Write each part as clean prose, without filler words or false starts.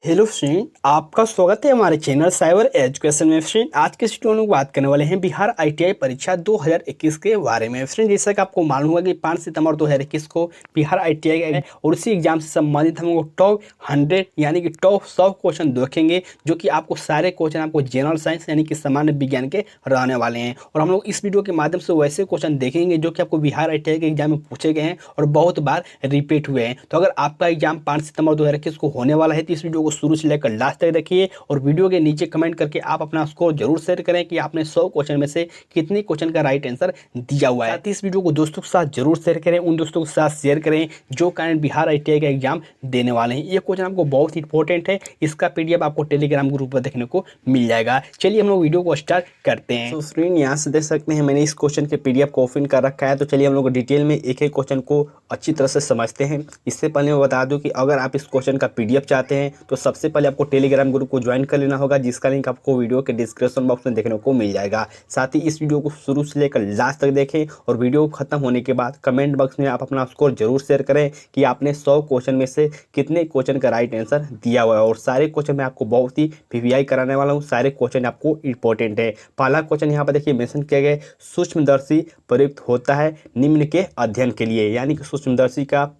Hello friend, आपका स्वागत है हमारे चैनल साइबर एजुकेशन में। फ्रेंड, आज के वीडियो में बात करने वाले हैं बिहार आईटीआई परीक्षा 2021 के बारे में। फ्रेंड, जैसा कि आपको मालूम होगा कि 5 सितंबर 2021 को बिहार आईटीआई है और उसी एग्जाम से संबंधित हम लोग टॉप 100 यानी कि टॉप 100 क्वेश्चन देखेंगे, जो कि आपको सारे क्वेश्चन आपको जनरल साइंस यानी कि सामान्य विज्ञान के रहने वाले हैं। और हम लोग इस वीडियो के माध्यम से वैसे क्वेश्चन देखेंगे जो कि आपको बिहार आईटीआई के एग्जाम में पूछे गए हैं और बहुत बार रिपीट हुए हैं। तो अगर आपका एग्जाम 5 सितंबर 2021 को होने वाला है तो इस वीडियो को शुरू से लेकर लास्ट तक देखिए और वीडियो के नीचे कमेंट करके आप अपना स्कोर जरूर शेयर करें कि आपने 100 क्वेश्चन में से कितने क्वेश्चन का राइट आंसर दिया हुआ है। साथ ही इस वीडियो को दोस्तों के साथ जरूर शेयर करें, उन दोस्तों के साथ शेयर करें जो कैंडिडेट बिहार आईटीआई का एग्जाम देने वाले हैं। ये क्वेश्चन आपको बहुत ही इंपॉर्टेंट है, इसका पीडीएफ आपको टेलीग्राम ग्रुप पर देखने को मिल जाएगा। चलिए हम लोग वीडियो को स्टार्ट करते हैं। तो स्क्रीन यहाँ से देख सकते हैं, मैंने इस क्वेश्चन के पीडीएफ को ओपन कर रखा है। तो चलिए हम लोग डिटेल में एक एक क्वेश्चन को अच्छी तरह से समझते हैं। इससे पहले मैं बता दूं कि अगर आप इस क्वेश्चन का पीडीएफ चाहते हैं तो सबसे पहले आपको टेलीग्राम ग्रुप को ज्वाइन कर लेना होगा, जिसका लिंक आपको वीडियो के डिस्क्रिप्शन बॉक्स में देखने को मिल जाएगा। साथ ही इस वीडियो को शुरू से लेकर लास्ट तक देखें और वीडियो खत्म होने के बाद कमेंट बॉक्स में आप अपना स्कोर जरूर शेयर करें कि आपने 100 क्वेश्चन में से कितने क्वेश्चन का राइट आंसर दिया हुआ है। और सारे क्वेश्चन मैं आपको बहुत ही पीवीआई कराने वाला हूँ, सारे क्वेश्चन आपको इंपॉर्टेंट है। पहला क्वेश्चन यहाँ पर देखिए मेंशन किया गया, सूक्ष्मदर्शी प्रयुक्त होता है निम्न के अध्ययन के लिए, यानी कि सूक्ष्मदर्शी का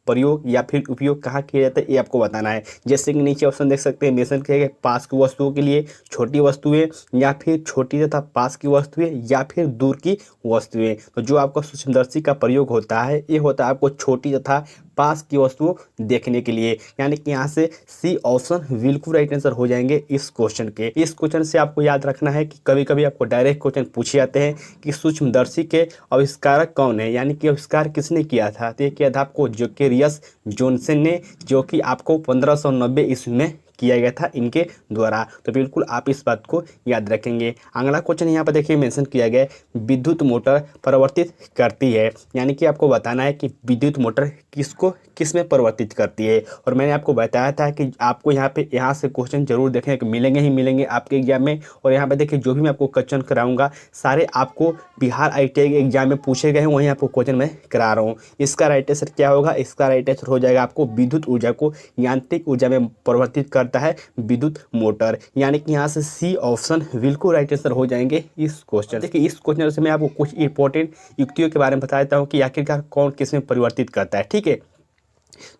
प्रयोग या फिर उपयोग कहाँ किया जाता है ये आपको बताना है। जैसे कि नीचे ऑप्शन देख सकते हैं, मेंशन किया गया पास की वस्तुओं के लिए, छोटी वस्तुएं या फिर छोटी तथा पास की वस्तुएं या फिर दूर की वस्तुएं। तो जो आपका सूक्ष्मदर्शी का प्रयोग होता है ये होता है आपको छोटी तथा पास की वस्तुओं देखने के लिए, यानी कि यहाँ से सी ऑप्शन बिल्कुल राइट आंसर हो जाएंगे इस क्वेश्चन के। इस क्वेश्चन से आपको याद रखना है कि कभी कभी आपको डायरेक्ट क्वेश्चन पूछे जाते हैं कि सूक्ष्मदर्शी के आविष्कारक कौन है, यानी कि आविष्कार किसने किया था। तो ये किया था आपको जोकेरियस जॉनसन ने, जो कि आपको 1590 ईस्वी में किया गया था इनके द्वारा। तो बिल्कुल आप इस बात को याद रखेंगे। अगला क्वेश्चन यहाँ पर देखिए मेंशन किया गया, विद्युत मोटर परिवर्तित करती है, यानी कि आपको बताना है कि विद्युत मोटर किसको किस में परिवर्तित करती है। और मैंने आपको बताया था कि आपको यहाँ से क्वेश्चन जरूर देखने को मिलेंगे ही मिलेंगे आपके एग्जाम में। और यहाँ पर देखिए जो भी मैं आपको क्वेश्चन कराऊंगा सारे आपको बिहार आईटीआई के एग्जाम में पूछे गए हैं, वहीं आपको क्वेश्चन मैं करा रहा हूँ। इसका राइट आंसर क्या होगा, इसका राइट आंसर हो जाएगा आपको विद्युत ऊर्जा को यांत्रिक ऊर्जा में परिवर्तित करता है विद्युत मोटर, यानी कि यहाँ से सी ऑप्शन बिल्कुल राइट आंसर हो जाएंगे इस क्वेश्चन। देखिए इस क्वेश्चन से मैं आपको कुछ इंपॉर्टेंट युक्तियों के बारे में बता देता हूँ कि आखिरकार कौन किस में परिवर्तित करता है। ठीक है,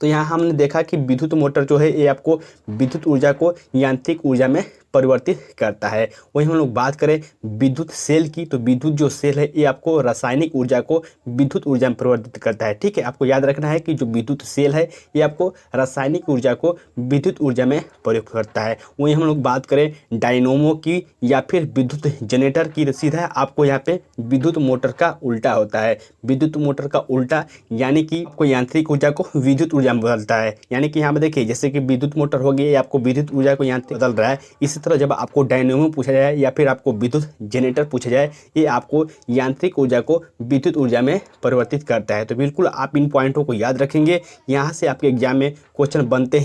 तो यहाँ हमने देखा कि विद्युत मोटर जो है ये आपको विद्युत ऊर्जा को यांत्रिक ऊर्जा में परिवर्तित करता है। वहीं हम लोग बात करें विद्युत सेल की, तो विद्युत जो सेल है ये आपको रासायनिक ऊर्जा को विद्युत ऊर्जा में परिवर्तित करता है। ठीक है, आपको याद रखना है कि जो विद्युत सेल है ये आपको रासायनिक ऊर्जा को विद्युत ऊर्जा में प्रयोग करता है। वहीं हम लोग बात करें डायनोमो की या फिर विद्युत जनरेटर की, सीधा आपको यहाँ पे विद्युत मोटर का उल्टा होता है। विद्युत मोटर का उल्टा यानी कि आपको यांत्रिक ऊर्जा को विद्युत ऊर्जा में बदलता है। यानी कि यहाँ पे देखिए जैसे कि विद्युत मोटर हो गई, आपको विद्युत ऊर्जा को यांत्रिक बदल रहा है। इसी तरह जब आपको डायनेमो पूछा जाए या फिर आपको विद्युत जनरेटर पूछा जाए, ये आपको यांत्रिक ऊर्जा को विद्युत ऊर्जा में परिवर्तित करता है। तो बिल्कुल आप इन पॉइंटों को याद रखेंगे, यहाँ से आपके एग्जाम में क्वेश्चन बनते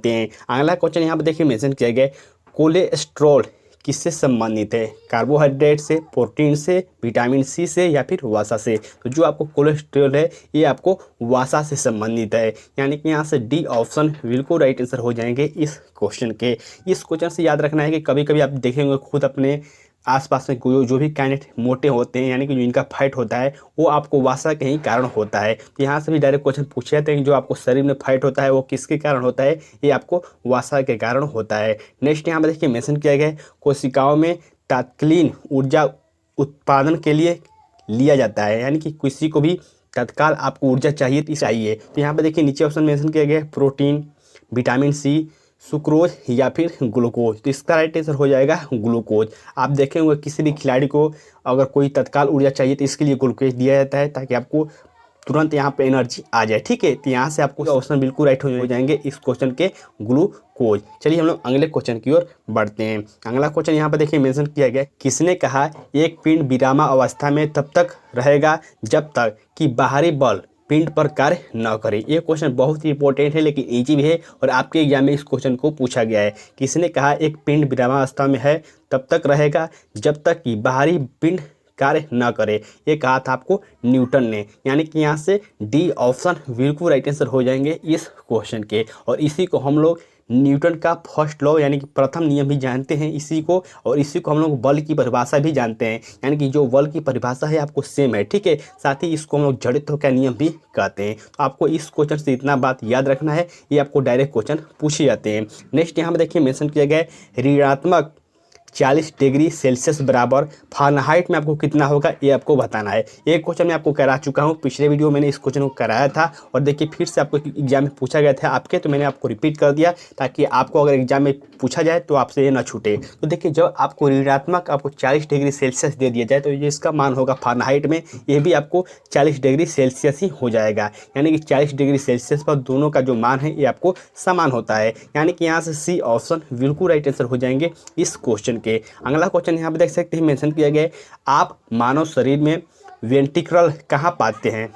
हैं। अगला क्वेश्चन यहाँ पर देखिए मेंशन किया गया, कोलेस्ट्रॉल किससे संबंधित है, कार्बोहाइड्रेट से, प्रोटीन से, विटामिन सी से या फिर वसा से। तो जो आपको कोलेस्ट्रॉल है ये आपको वसा से संबंधित है, यानी कि यहाँ से डी ऑप्शन बिल्कुल राइट आंसर हो जाएंगे इस क्वेश्चन के। इस क्वेश्चन से याद रखना है कि कभी कभी आप देखेंगे खुद अपने आसपास में जो भी कैंडिडेट मोटे होते हैं, यानी कि जो इनका फैट होता है वो आपको वसा के ही कारण होता है। तो यहाँ से भी डायरेक्ट क्वेश्चन पूछे जाते हैं कि जो आपको शरीर में फैट होता है वो किसके कारण होता है, ये आपको वसा के कारण होता है। नेक्स्ट यहाँ पर देखिए मेंशन किया गया है, कोशिकाओं में तात्कालिक ऊर्जा उत्पादन के लिए लिया जाता है, यानी कि किसी को भी तत्काल आपको ऊर्जा चाहिए तो यहाँ पर देखिए नीचे ऑप्शन मेंशन किया गया है, प्रोटीन, विटामिन सी, सुक्रोज या फिर ग्लूकोज। तो इसका राइट आंसर हो जाएगा ग्लूकोज। आप देखेंगे किसी भी खिलाड़ी को अगर कोई तत्काल ऊर्जा चाहिए तो इसके लिए ग्लूकोज दिया जाता है ताकि आपको तुरंत यहाँ पे एनर्जी आ जाए। ठीक है, तो यहाँ से आपको ऑप्शन बिल्कुल राइट हो जाएंगे इस क्वेश्चन के, ग्लूकोज। चलिए हम लोग अगले क्वेश्चन की ओर बढ़ते हैं। अगला क्वेश्चन यहाँ पर देखिए मेंशन किया गया, किसने कहा एक पिंड विरामावस्था में तब तक रहेगा जब तक कि बाहरी बल पिंड पर कार्य न करे। ये क्वेश्चन बहुत ही इंपॉर्टेंट है लेकिन इजी भी है और आपके एग्जाम में इस क्वेश्चन को पूछा गया है। किसने कहा एक पिंड विरामावस्था में है तब तक रहेगा जब तक कि बाहरी पिंड कार्य न करे, ये कहा था आपको न्यूटन ने, यानी कि यहाँ से डी ऑप्शन बिल्कुल राइट आंसर हो जाएंगे इस क्वेश्चन के। और इसी को हम लोग न्यूटन का फर्स्ट लॉ यानी कि प्रथम नियम भी जानते हैं इसी को, और इसी को हम लोग बल की परिभाषा भी जानते हैं, यानी कि जो बल की परिभाषा है आपको सेम है, ठीक है। साथ ही इसको हम लोग जड़त्व का नियम भी कहते हैं। तो आपको इस क्वेश्चन से इतना बात याद रखना है, ये आपको डायरेक्ट क्वेश्चन पूछे जाते हैं। नेक्स्ट यहाँ पर देखिए मेंशन किया गया है ऋणात्मक 40 डिग्री सेल्सियस बराबर फ़ारेनहाइट में आपको कितना होगा, ये आपको बताना है। एक क्वेश्चन मैं आपको करा चुका हूँ, पिछले वीडियो मैंने इस क्वेश्चन को कराया था, और देखिए फिर से आपको एग्जाम में पूछा गया था आपके, तो मैंने आपको रिपीट कर दिया ताकि आपको अगर एग्जाम में पूछा जाए तो आपसे ये ना छूटे। तो देखिए जब आपको ऋणात्मक आपको 40 डिग्री सेल्सियस दे दिया जाए तो ये इसका मान होगा फ़ारेनहाइट में, ये भी आपको 40 डिग्री सेल्सियस ही हो जाएगा, यानी कि 40 डिग्री सेल्सियस पर दोनों का जो मान है ये आपको समान होता है, यानी कि यहाँ से सी ऑप्शन बिल्कुल राइट आंसर हो जाएंगे इस क्वेश्चन के। अगला क्वेश्चन यहाँ पे देख सकते हैं मेंशन किया गया है आप मानव शरीर में वेंट्रिकल कहाँ पाते हैं,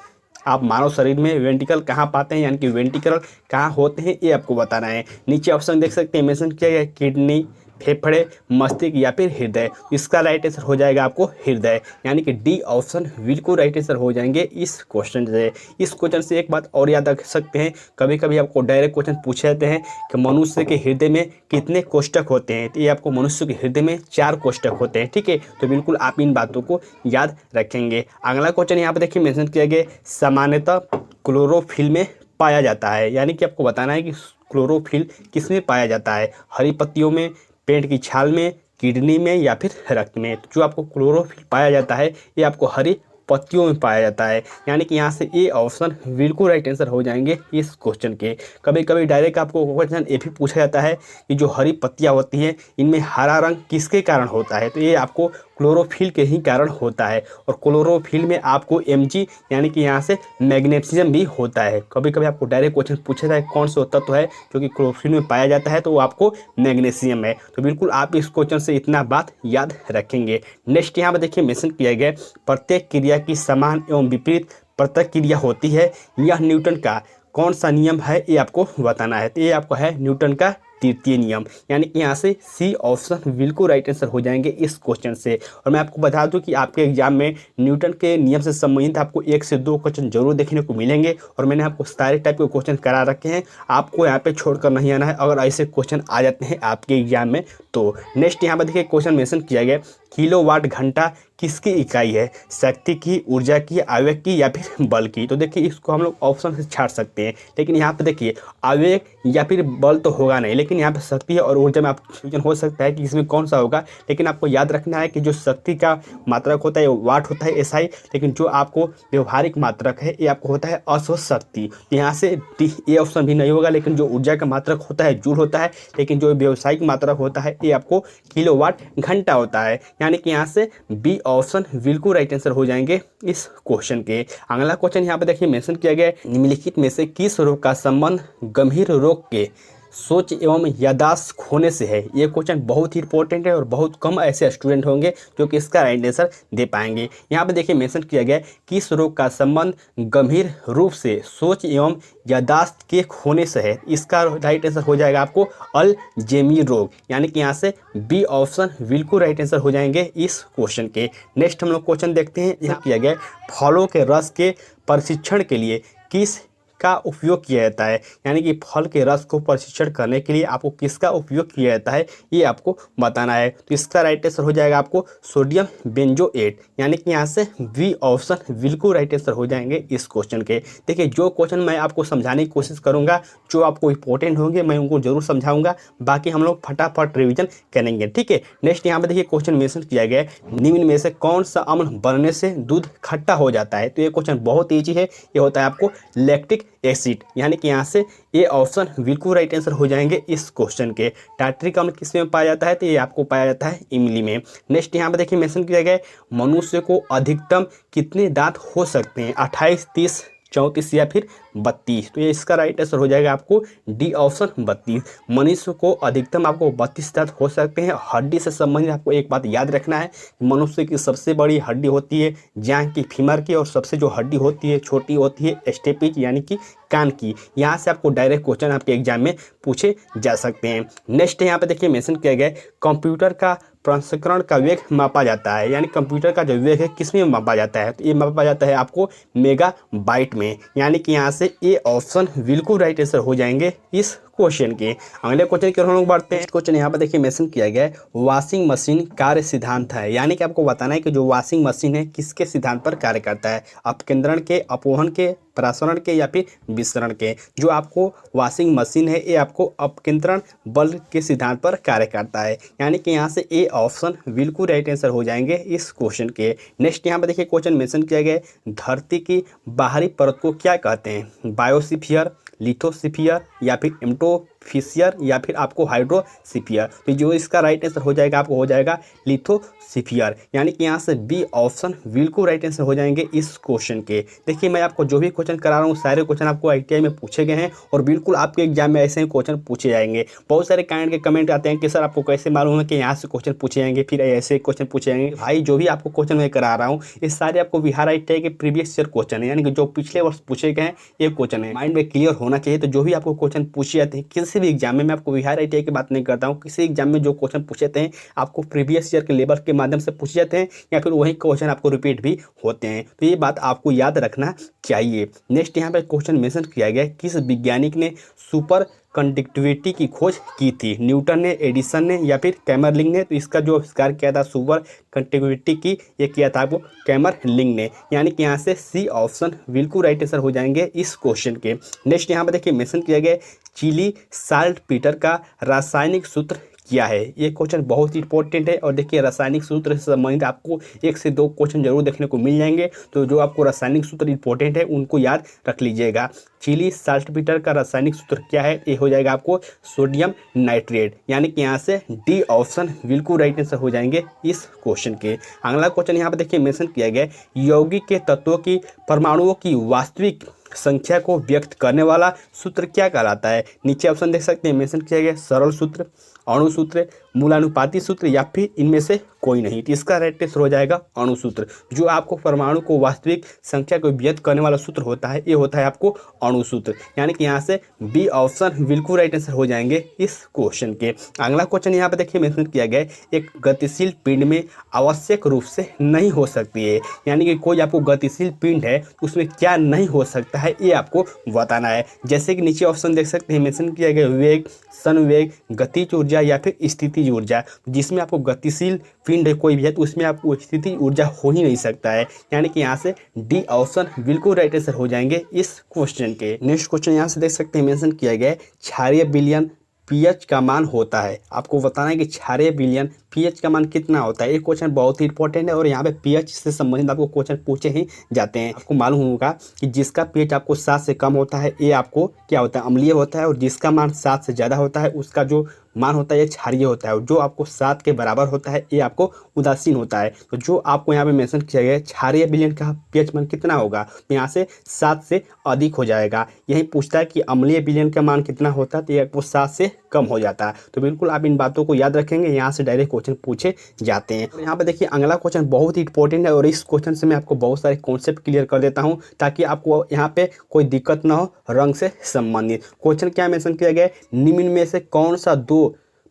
आप मानव शरीर में वेंट्रिकल कहाँ पाते हैं, यानी कि वेंट्रिकल कहाँ होते हैं ये आपको बताना है। नीचे ऑप्शन देख सकते हैं मेंशन किया गया है किडनी, फेफड़े, मस्तिष्क या फिर हृदय। इसका राइट आंसर हो जाएगा आपको हृदय, यानी कि डी ऑप्शन बिल्कुल राइट आंसर हो जाएंगे इस क्वेश्चन से। इस क्वेश्चन से एक बात और याद रख सकते हैं, कभी कभी आपको डायरेक्ट क्वेश्चन पूछे जाते हैं कि मनुष्य के हृदय में कितने कोष्ठक होते हैं, तो ये आपको मनुष्य के हृदय में 4 कोष्ठक होते हैं, ठीक है। तो बिल्कुल आप इन बातों को याद रखेंगे। अगला क्वेश्चन यहाँ पर देखिए मेंशन किया गया सामान्यतः क्लोरोफिल में पाया जाता है, यानी कि आपको बताना है कि क्लोरोफिल किस में पाया जाता है, हरी पत्तियों में, पेट की छाल में, किडनी में या फिर रक्त में। तो जो आपको क्लोरोफिल पाया जाता है ये आपको हरी पत्तियों में पाया जाता है, यानी कि यहाँ से ए ऑप्शन बिल्कुल राइट आंसर हो जाएंगे इस क्वेश्चन के। कभी कभी डायरेक्ट आपको क्वेश्चन ये भी पूछा जाता है कि जो हरी पत्तियाँ होती हैं इनमें हरा रंग किसके कारण होता है, तो ये आपको क्लोरोफिल के ही कारण होता है, और क्लोरोफिल में आपको Mg यानी कि यहाँ से मैग्नीशियम भी होता है। कभी कभी आपको डायरेक्ट क्वेश्चन पूछा जाए कौन सा तत्व है जो कि क्लोरोफिल में पाया जाता है, तो वो आपको मैग्नीशियम है। तो बिल्कुल आप इस क्वेश्चन से इतना बात याद रखेंगे। नेक्स्ट यहाँ पर देखिए मेंशन किया गया प्रत्येक क्रिया की समान एवं विपरीत प्रतिक्रिया होती है, यह न्यूटन का कौन सा नियम है ये आपको बताना है। तो ये आपको है न्यूटन का तृतीय नियम, यानी कि यहाँ से सी ऑप्शन बिल्कुल राइट आंसर हो जाएंगे इस क्वेश्चन से। और मैं आपको बता दूं कि आपके एग्जाम में न्यूटन के नियम से संबंधित आपको 1 से 2 क्वेश्चन जरूर देखने को मिलेंगे, और मैंने आपको सारे टाइप के क्वेश्चन करा रखे हैं, आपको यहाँ पे छोड़कर नहीं आना है अगर ऐसे क्वेश्चन आ जाते हैं आपके एग्जाम में तो। नेक्स्ट यहाँ पर देखिए क्वेश्चन मेंशन किया गया किलोवाट घंटा किसकी इकाई है, शक्ति की, ऊर्जा की, आवेग की या फिर बल की। तो देखिए इसको हम लोग ऑप्शन से छाड़ सकते हैं, लेकिन यहाँ पे देखिए आवेग या फिर बल तो होगा नहीं, लेकिन यहाँ पे शक्ति और ऊर्जा में आपको कंफ्यूजन हो सकता है कि इसमें कौन सा होगा। लेकिन आपको याद रखना है कि जो शक्ति का मात्रक होता है वाट होता है SI, लेकिन जो आपको व्यवहारिक मात्रक है ये आपको होता है अश्व शक्ति। यहाँ से ये ऑप्शन भी नहीं होगा, लेकिन जो ऊर्जा का मात्रक होता है जूल होता है, लेकिन जो व्यावसायिक मात्रक होता है ये आपको किलोवाट घंटा होता है, यानी कि यहाँ से बी ऑप्शन बिल्कुल राइट आंसर हो जाएंगे इस क्वेश्चन के। अगला क्वेश्चन यहाँ पे देखिए मेंशन किया गया है निम्नलिखित में से किस रोग का संबंध गंभीर रोग के सोच एवं याददाश्त खोने से है। ये क्वेश्चन बहुत ही इंपॉर्टेंट है और बहुत कम ऐसे स्टूडेंट होंगे जो कि इसका राइट आंसर दे पाएंगे। यहाँ पे देखिए मेंशन किया गया है किस रोग का संबंध गंभीर रूप से सोच एवं याददाश्त के खोने से है। इसका राइट आंसर हो जाएगा आपको अल्जाइमर रोग, यानी कि यहाँ से बी ऑप्शन बिल्कुल राइट आंसर हो जाएंगे इस क्वेश्चन के। नेक्स्ट हम लोग क्वेश्चन देखते हैं। यहाँ किया गया फलों के रस के परीक्षण के लिए किस का उपयोग किया जाता है, यानी कि फल के रस को परीक्षण करने के लिए आपको किसका उपयोग किया जाता है ये आपको बताना है। तो इसका राइट आंसर हो जाएगा आपको सोडियम बेंजोएट, यानी कि यहाँ से बी ऑप्शन बिल्कुल राइट आंसर हो जाएंगे इस क्वेश्चन के। देखिए जो क्वेश्चन मैं आपको समझाने की कोशिश करूंगा, जो आपको इंपॉर्टेंट होंगे मैं उनको जरूर समझाऊंगा, बाकी हम लोग फटाफट रिविजन करेंगे, ठीक है। नेक्स्ट यहाँ पे देखिए क्वेश्चन मेंशन किया गया है निम्न में से कौन सा अम्ल बनने से दूध खट्टा हो जाता है। तो ये क्वेश्चन बहुत ईजी है, ये होता है आपको लैक्टिक एसिड, यानी कि यहाँ से ये ऑप्शन बिल्कुल राइट आंसर हो जाएंगे इस क्वेश्चन के। टार्टरिक अम्ल किस में पाया जाता है, तो ये आपको पाया जाता है इमली में। नेक्स्ट यहाँ पे देखिए मेंशन किया गया है मनुष्य को अधिकतम कितने दांत हो सकते हैं, 28, 30, 34 या फिर 32। तो ये इसका राइट आंसर हो जाएगा आपको डी ऑप्शन 32। मनुष्य को अधिकतम आपको 32 दांत हो सकते हैं। हड्डी से संबंधित आपको एक बात याद रखना है, मनुष्य की सबसे बड़ी हड्डी होती है जांघ की, फीमर की, और सबसे जो हड्डी होती है छोटी होती है स्टेपिज यानी कि कान की। यहाँ से आपको डायरेक्ट क्वेश्चन आपके एग्जाम में पूछे जा सकते हैं। नेक्स्ट यहाँ पे देखिए मेंशन किया गया है कंप्यूटर का प्रसंस्करण का वेग मापा जाता है, यानी कंप्यूटर का जो वेग है किस में मापा जाता है, तो ये मापा जाता है आपको मेगाबाइट में, यानी कि यहाँ से ए ऑप्शन बिल्कुल राइट आंसर हो जाएंगे इस क्वेश्चन के। अगले क्वेश्चन की ओर हम लोग बढ़ते हैं। क्वेश्चन यहाँ पर देखिए मेंशन किया गया है, वॉशिंग मशीन कार्य सिद्धांत है, यानी कि आपको बताना है कि जो वॉशिंग मशीन है किसके सिद्धांत पर कार्य करता है, अपकेंद्रण के, अपवहन के, प्रसारण के या फिर विसरण के। जो आपको वॉशिंग मशीन है ये आपको अपकेंद्रण बल के सिद्धांत पर कार्य करता है, यानी कि यहाँ से ए ऑप्शन बिल्कुल राइट आंसर हो जाएंगे इस क्वेश्चन के। नेक्स्ट यहाँ पर देखिए क्वेश्चन मेंशन किया गया है, धरती की बाहरी परत को क्या कहते हैं, बायोस्फीयर, लिथोस्फीयर या फिर एम्टोस्फीयर या फिर आपको हाइड्रोस्फीयर। तो जो इसका राइट आंसर हो जाएगा आपको हो जाएगा लिथोस्फीयर, यानी कि यहाँ से बी ऑप्शन बिल्कुल राइट आंसर हो जाएंगे इस क्वेश्चन के। देखिए मैं आपको जो भी क्वेश्चन करा रहा हूँ सारे क्वेश्चन आपको आईटीआई में पूछे गए हैं और बिल्कुल आपके एग्जाम में ऐसे ही क्वेश्चन पूछे जाएंगे। बहुत सारे कैंडिडेट के कमेंट आते हैं कि सर आपको कैसे मालूम है कि यहाँ से क्वेश्चन पूछे जाएंगे, फिर ऐसे क्वेश्चन पूछे जाएंगे। भाई जो भी आपको क्वेश्चन मैं करा रहा हूँ ये सारे आपको बिहार आईटीआई के प्रीवियस ईयर क्वेश्चन है, यानी कि जो पिछले वर्ष पूछे गए हैं ये क्वेश्चन है। माइंड में क्लियर होना चाहिए। तो जो भी आपको क्वेश्चन पूछे जाते हैं किसी भी एग्जाम में, मैं आपको बिहार आईटीआई की बात नहीं करता हूँ, किसी एग्जाम में जो क्वेश्चन पूछे जाते हैं आपको प्रीवियस ईयर के लेवल के माध्यम से पूछे जाते हैं या फिर वही क्वेश्चन आपको रिपीट भी होते हैं। तो ये बात आपको याद रखना चाहिए। नेक्स्ट यहाँ पे क्वेश्चन मेंशन किया गया, किस वैज्ञानिक ने सुपर कंडक्टिविटी की खोज की थी, न्यूटन ने, एडिसन ने या फिर कैमरलिंग ने। तो इसका जो आविष्कार किया था सुपर कंडक्टिविटी की, ये किया था आपको कैमरलिंग ने, यानी कि यहाँ से सी ऑप्शन बिल्कुल राइट आंसर हो जाएंगे इस क्वेश्चन के। नेक्स्ट यहाँ पर देखिए मेंशन किया गया, चिली साल्टपीटर का रासायनिक सूत्र क्या है। ये क्वेश्चन बहुत ही इंपॉर्टेंट है और देखिए रासायनिक सूत्र से संबंधित आपको 1 से 2 क्वेश्चन जरूर देखने को मिल जाएंगे। तो जो आपको रासायनिक सूत्र इंपॉर्टेंट है उनको याद रख लीजिएगा। चिली साल्टपीटर का रासायनिक सूत्र क्या है, ये हो जाएगा आपको सोडियम नाइट्रेट, यानी कि यहाँ से डी ऑप्शन बिल्कुल राइट आंसर हो जाएंगे इस क्वेश्चन के। अगला क्वेश्चन यहाँ पर देखिए मेंशन किया गया, यौगिक के तत्वों की परमाणुओं की वास्तविक संख्या को व्यक्त करने वाला सूत्र क्या कहलाता है। नीचे ऑप्शन देख सकते हैं मेंशन किया गया, सरल सूत्र, अणु सूत्र, मूलानुपाती सूत्र या फिर इनमें से कोई नहीं। तो इसका राइट आंसर हो जाएगा अणु सूत्र। जो आपको परमाणु को वास्तविक संख्या को व्यक्त करने वाला सूत्र होता है ये होता है आपको अणु सूत्र, यानी कि यहाँ से बी ऑप्शन बिल्कुल राइट आंसर हो जाएंगे इस क्वेश्चन के। अगला क्वेश्चन यहाँ पे देखिए मेंशन किया गया है, एक गतिशील पिंड में आवश्यक रूप से नहीं हो सकती है, यानी कि कोई आपको गतिशील पिंड है उसमें क्या नहीं हो सकता है ये आपको बताना है। जैसे कि नीचे ऑप्शन देख सकते हैं मेंशन किया गया, वेग, संवेग, गतिज ऊर्जा या फिर स्थितिज ऊर्जा। जिसमें आपको गतिशील पिंड है कोई भी है तो उसमें आपको स्थितिज ऊर्जा हो ही नहीं सकता है, यानी कि यहाँ से डी ऑप्शन बिल्कुल राइट आंसर हो जाएंगे इस क्वेश्चन के। नेक्स्ट क्वेश्चन यहाँ से देख सकते हैं मेंशन किया गया है, क्षारीय विलयन पीएच का मान होता है। आपको बताना है कि क्षारीय विलयन पीएच का मान कितना होता है। ये क्वेश्चन बहुत ही इंपॉर्टेंट है और यहाँ पे पीएच से संबंधित आपको क्वेश्चन पूछे ही जाते हैं। आपको मालूम होगा कि जिसका पीएच आपको 7 से कम होता है ये आपको क्या होता है, अम्लीय होता है, और जिसका मान 7 से ज़्यादा होता है उसका जो मान होता है ये क्षारीय होता है, और जो आपको 7 के बराबर होता है ये आपको उदासीन होता है। तो जो आपको यहाँ पे मेंशन किया गया है क्षारीय विलयन का पीएच मान कितना होगा, तो यहाँ से 7 से अधिक हो जाएगा। यही पूछता है कि अम्लीय विलयन का मान कितना होता है, तो ये आपको 7 से कम हो जाता है। तो बिल्कुल आप इन बातों को याद रखेंगे, यहाँ से डायरेक्ट क्वेश्चन पूछे जाते हैं। और यहाँ पे देखिए अगला क्वेश्चन बहुत ही इंपॉर्टेंट है और इस क्वेश्चन से मैं आपको बहुत सारे कॉन्सेप्ट क्लियर कर देता हूँ ताकि आपको यहाँ पे कोई दिक्कत ना हो। रंग से संबंधित क्वेश्चन क्या मेंशन किया गया है, निम्न में से कौन सा 2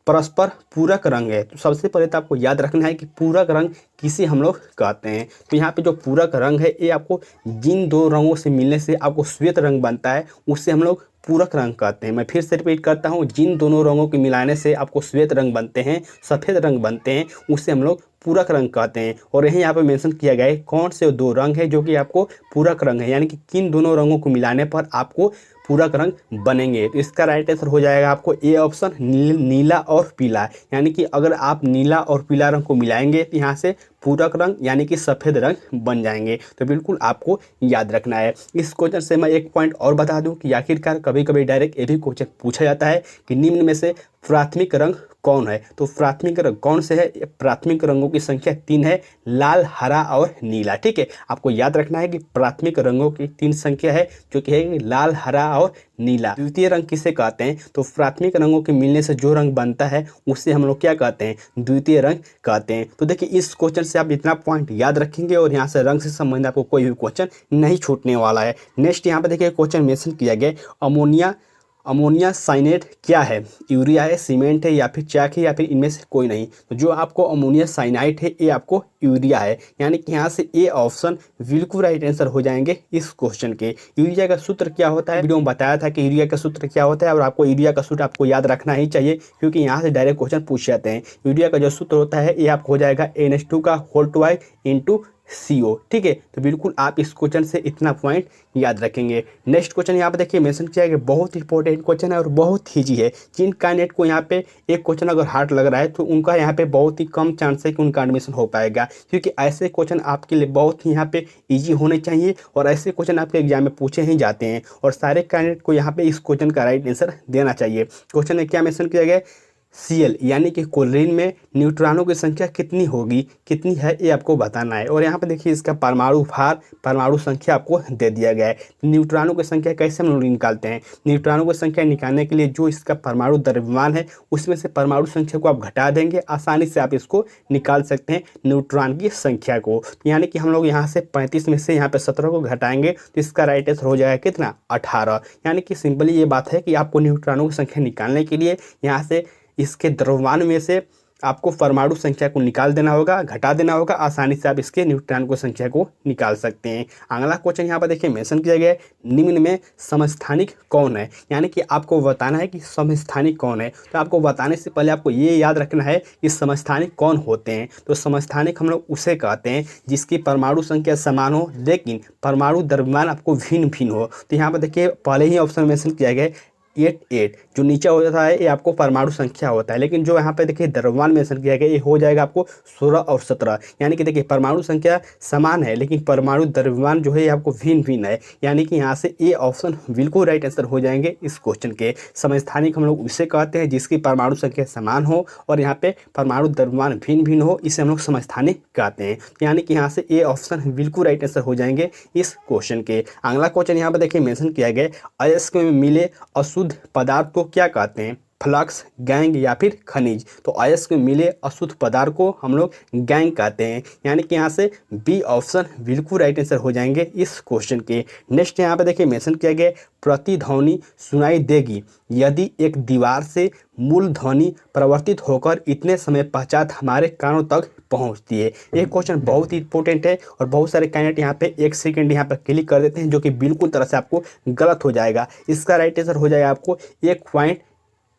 परस्पर पूरक रंग है। तो सबसे पहले तो आपको याद रखना है कि पूरक रंग किसे हम लोग कहते हैं। तो यहाँ पे जो पूरक रंग है ये आपको जिन 2 रंगों से मिलने से आपको श्वेत रंग बनता है उससे हम लोग पूरक रंग कहते हैं। मैं फिर से रिपीट करता हूँ, जिन दोनों रंगों के मिलाने से आपको श्वेत रंग बनते हैं, सफ़ेद रंग बनते हैं, उससे हम लोग पूरक रंग कहते हैं। और यही यहाँ पे मेंशन किया गया है कौन से 2 रंग है जो कि आपको पूरक रंग है, यानी कि किन दोनों रंगों को मिलाने पर आपको पूरक रंग बनेंगे। तो इसका राइट आंसर हो जाएगा आपको ए ऑप्शन नीला और पीला, यानी कि अगर आप नीला और पीला रंग को मिलाएंगे तो यहाँ से पूरक रंग यानी कि सफ़ेद रंग बन जाएंगे। तो बिल्कुल आपको याद रखना है। इस क्वेश्चन से मैं एक पॉइंट और बता दूं कि आखिरकार कभी कभी डायरेक्ट ये भी क्वेश्चन पूछा जाता है कि निम्न में से प्राथमिक रंग कौन है। तो प्राथमिक रंग कौन से है, प्राथमिक रंगों की संख्या 3 है, लाल, हरा और नीला। ठीक है, आपको याद रखना है कि प्राथमिक रंगों की 3 संख्या है जो कि है लाल, हरा और नीला। द्वितीय रंग किसे कहते हैं, तो प्राथमिक रंगों के मिलने से जो रंग बनता है उससे हम लोग क्या कहते हैं, द्वितीय रंग कहते हैं। तो देखिए इस क्वेश्चन से आप इतना पॉइंट याद रखेंगे और यहाँ से रंग से संबंधित आपको कोई भी क्वेश्चन नहीं छूटने वाला है। नेक्स्ट यहाँ पे देखिए क्वेश्चन मेंशन किया गया, अमोनिया साइनेट क्या है, यूरिया है, सीमेंट है या फिर चैक है या फिर इनमें से कोई नहीं। तो जो आपको अमोनिया साइनाइट है ये आपको यूरिया है, यानी कि यहाँ से ए ऑप्शन बिल्कुल राइट आंसर हो जाएंगे इस क्वेश्चन के। यूरिया का सूत्र क्या होता है, वीडियो में बताया था कि यूरिया का सूत्र क्या होता है, और आपको यूरिया का सूत्र आपको याद रखना ही चाहिए, क्योंकि यहाँ से डायरेक्ट क्वेश्चन पूछ जाते हैं। यूरिया का जो सूत्र होता है ये आपको हो जाएगा NH2 का होल टू इंटू CO, ठीक है। तो बिल्कुल आप इस क्वेश्चन से इतना पॉइंट याद रखेंगे। नेक्स्ट क्वेश्चन यहाँ पे देखिए मेंशन किया गया, बहुत इंपॉर्टेंट क्वेश्चन है और बहुत ईजी है। जिन कैंडिडेट को यहाँ पे एक क्वेश्चन अगर हार्ड लग रहा है तो उनका यहाँ पे बहुत ही कम चांस है कि उनका एडमिशन हो पाएगा, क्योंकि ऐसे क्वेश्चन आपके लिए बहुत ही यहाँ पे ईजी होने चाहिए और ऐसे क्वेश्चन आपके एग्जाम में पूछे ही जाते हैं, और सारे कैंडिडेट को यहाँ पे इस क्वेश्चन का राइट आंसर देना चाहिए। क्वेश्चन में क्या मेंशन किया गया, Cl यानी कि क्लोरीन में न्यूट्रॉनों की संख्या कितनी होगी, कितनी है, ये आपको बताना है। और यहाँ पे देखिए इसका परमाणु भार, परमाणु संख्या आपको दे दिया गया है। न्यूट्रॉनों की संख्या कैसे हम लोग निकालते हैं, न्यूट्रॉनों की संख्या निकालने के लिए जो इसका परमाणु द्रव्यमान है उसमें से परमाणु संख्या को आप घटा देंगे, आसानी से आप इसको निकाल सकते हैं न्यूट्रॉन की संख्या को। यानी कि हम लोग यहाँ से 35 में से यहाँ पे 17 को घटाएंगे तो इसका राइट आंसर हो जाएगा कितना, 18। यानी कि सिंपली ये बात है कि आपको न्यूट्रॉनों की संख्या निकालने के लिए यहाँ से इसके द्रव्यमान में से आपको परमाणु संख्या को निकाल देना होगा, घटा देना होगा, आसानी से आप इसके न्यूट्रॉन की संख्या को निकाल सकते हैं। अगला क्वेश्चन यहाँ पर देखिए मेंशन किया गया है, निम्न में समस्थानिक कौन है, यानी कि आपको बताना है कि समस्थानिक कौन है। तो आपको बताने से पहले आपको ये याद रखना है कि समस्थानिक कौन होते हैं। तो समस्थानिक हम लोग उसे कहते हैं जिसकी परमाणु संख्या समान हो लेकिन परमाणु द्रव्यमान आपको भिन्न भिन्न हो। तो यहाँ पर देखिए पहले ही ऑप्शन मेंशन किया गया है 8 जो नीचे होता है ये आपको परमाणु संख्या होता है, लेकिन जो यहाँ पे देखिए द्रव्यमान मेंशन किया गया ये हो जाएगा आपको 16 और 17। यानी कि देखिए परमाणु संख्या समान है लेकिन परमाणु द्रव्यमान जो है ये आपको भिन्न भिन्न है, यानी कि यहाँ से ए ऑप्शन बिल्कुल राइट आंसर हो जाएंगे इस क्वेश्चन के। समस्थानिक हम लोग उसे कहते हैं जिसकी परमाणु संख्या समान हो और यहाँ पे परमाणु द्रव्यमान भिन्न भिन्न हो, इसे हम लोग समस्थानिक कहते हैं। यानी कि यहाँ से ए ऑप्शन बिल्कुल राइट आंसर हो जाएंगे इस क्वेश्चन के। अगला क्वेश्चन यहाँ पर देखिए मेंशन किया गया, अयस्क में मिले अशुद्ध पदार्थ को क्या कहते हैं, फ्लक्स, गैंग या फिर खनिज। तो अयस्क में मिले अशुद्ध पदार्थ को हम लोग गैंग कहते हैं। यानी कि यहाँ से बी ऑप्शन बिल्कुल राइट आंसर हो जाएंगे इस क्वेश्चन के। नेक्स्ट यहाँ पे देखिए मेंशन किया गया, प्रतिध्वनि सुनाई देगी यदि एक दीवार से मूल ध्वनि परिवर्तित होकर इतने समय पश्चात हमारे कानों तक पहुंचती है। ये क्वेश्चन बहुत ही इंपॉर्टेंट है और बहुत सारे कैंडिडेट यहाँ पे 1 सेकंड यहाँ पर क्लिक कर देते हैं, जो कि बिल्कुल तरह से आपको गलत हो जाएगा। इसका राइट आंसर हो जाएगा आपको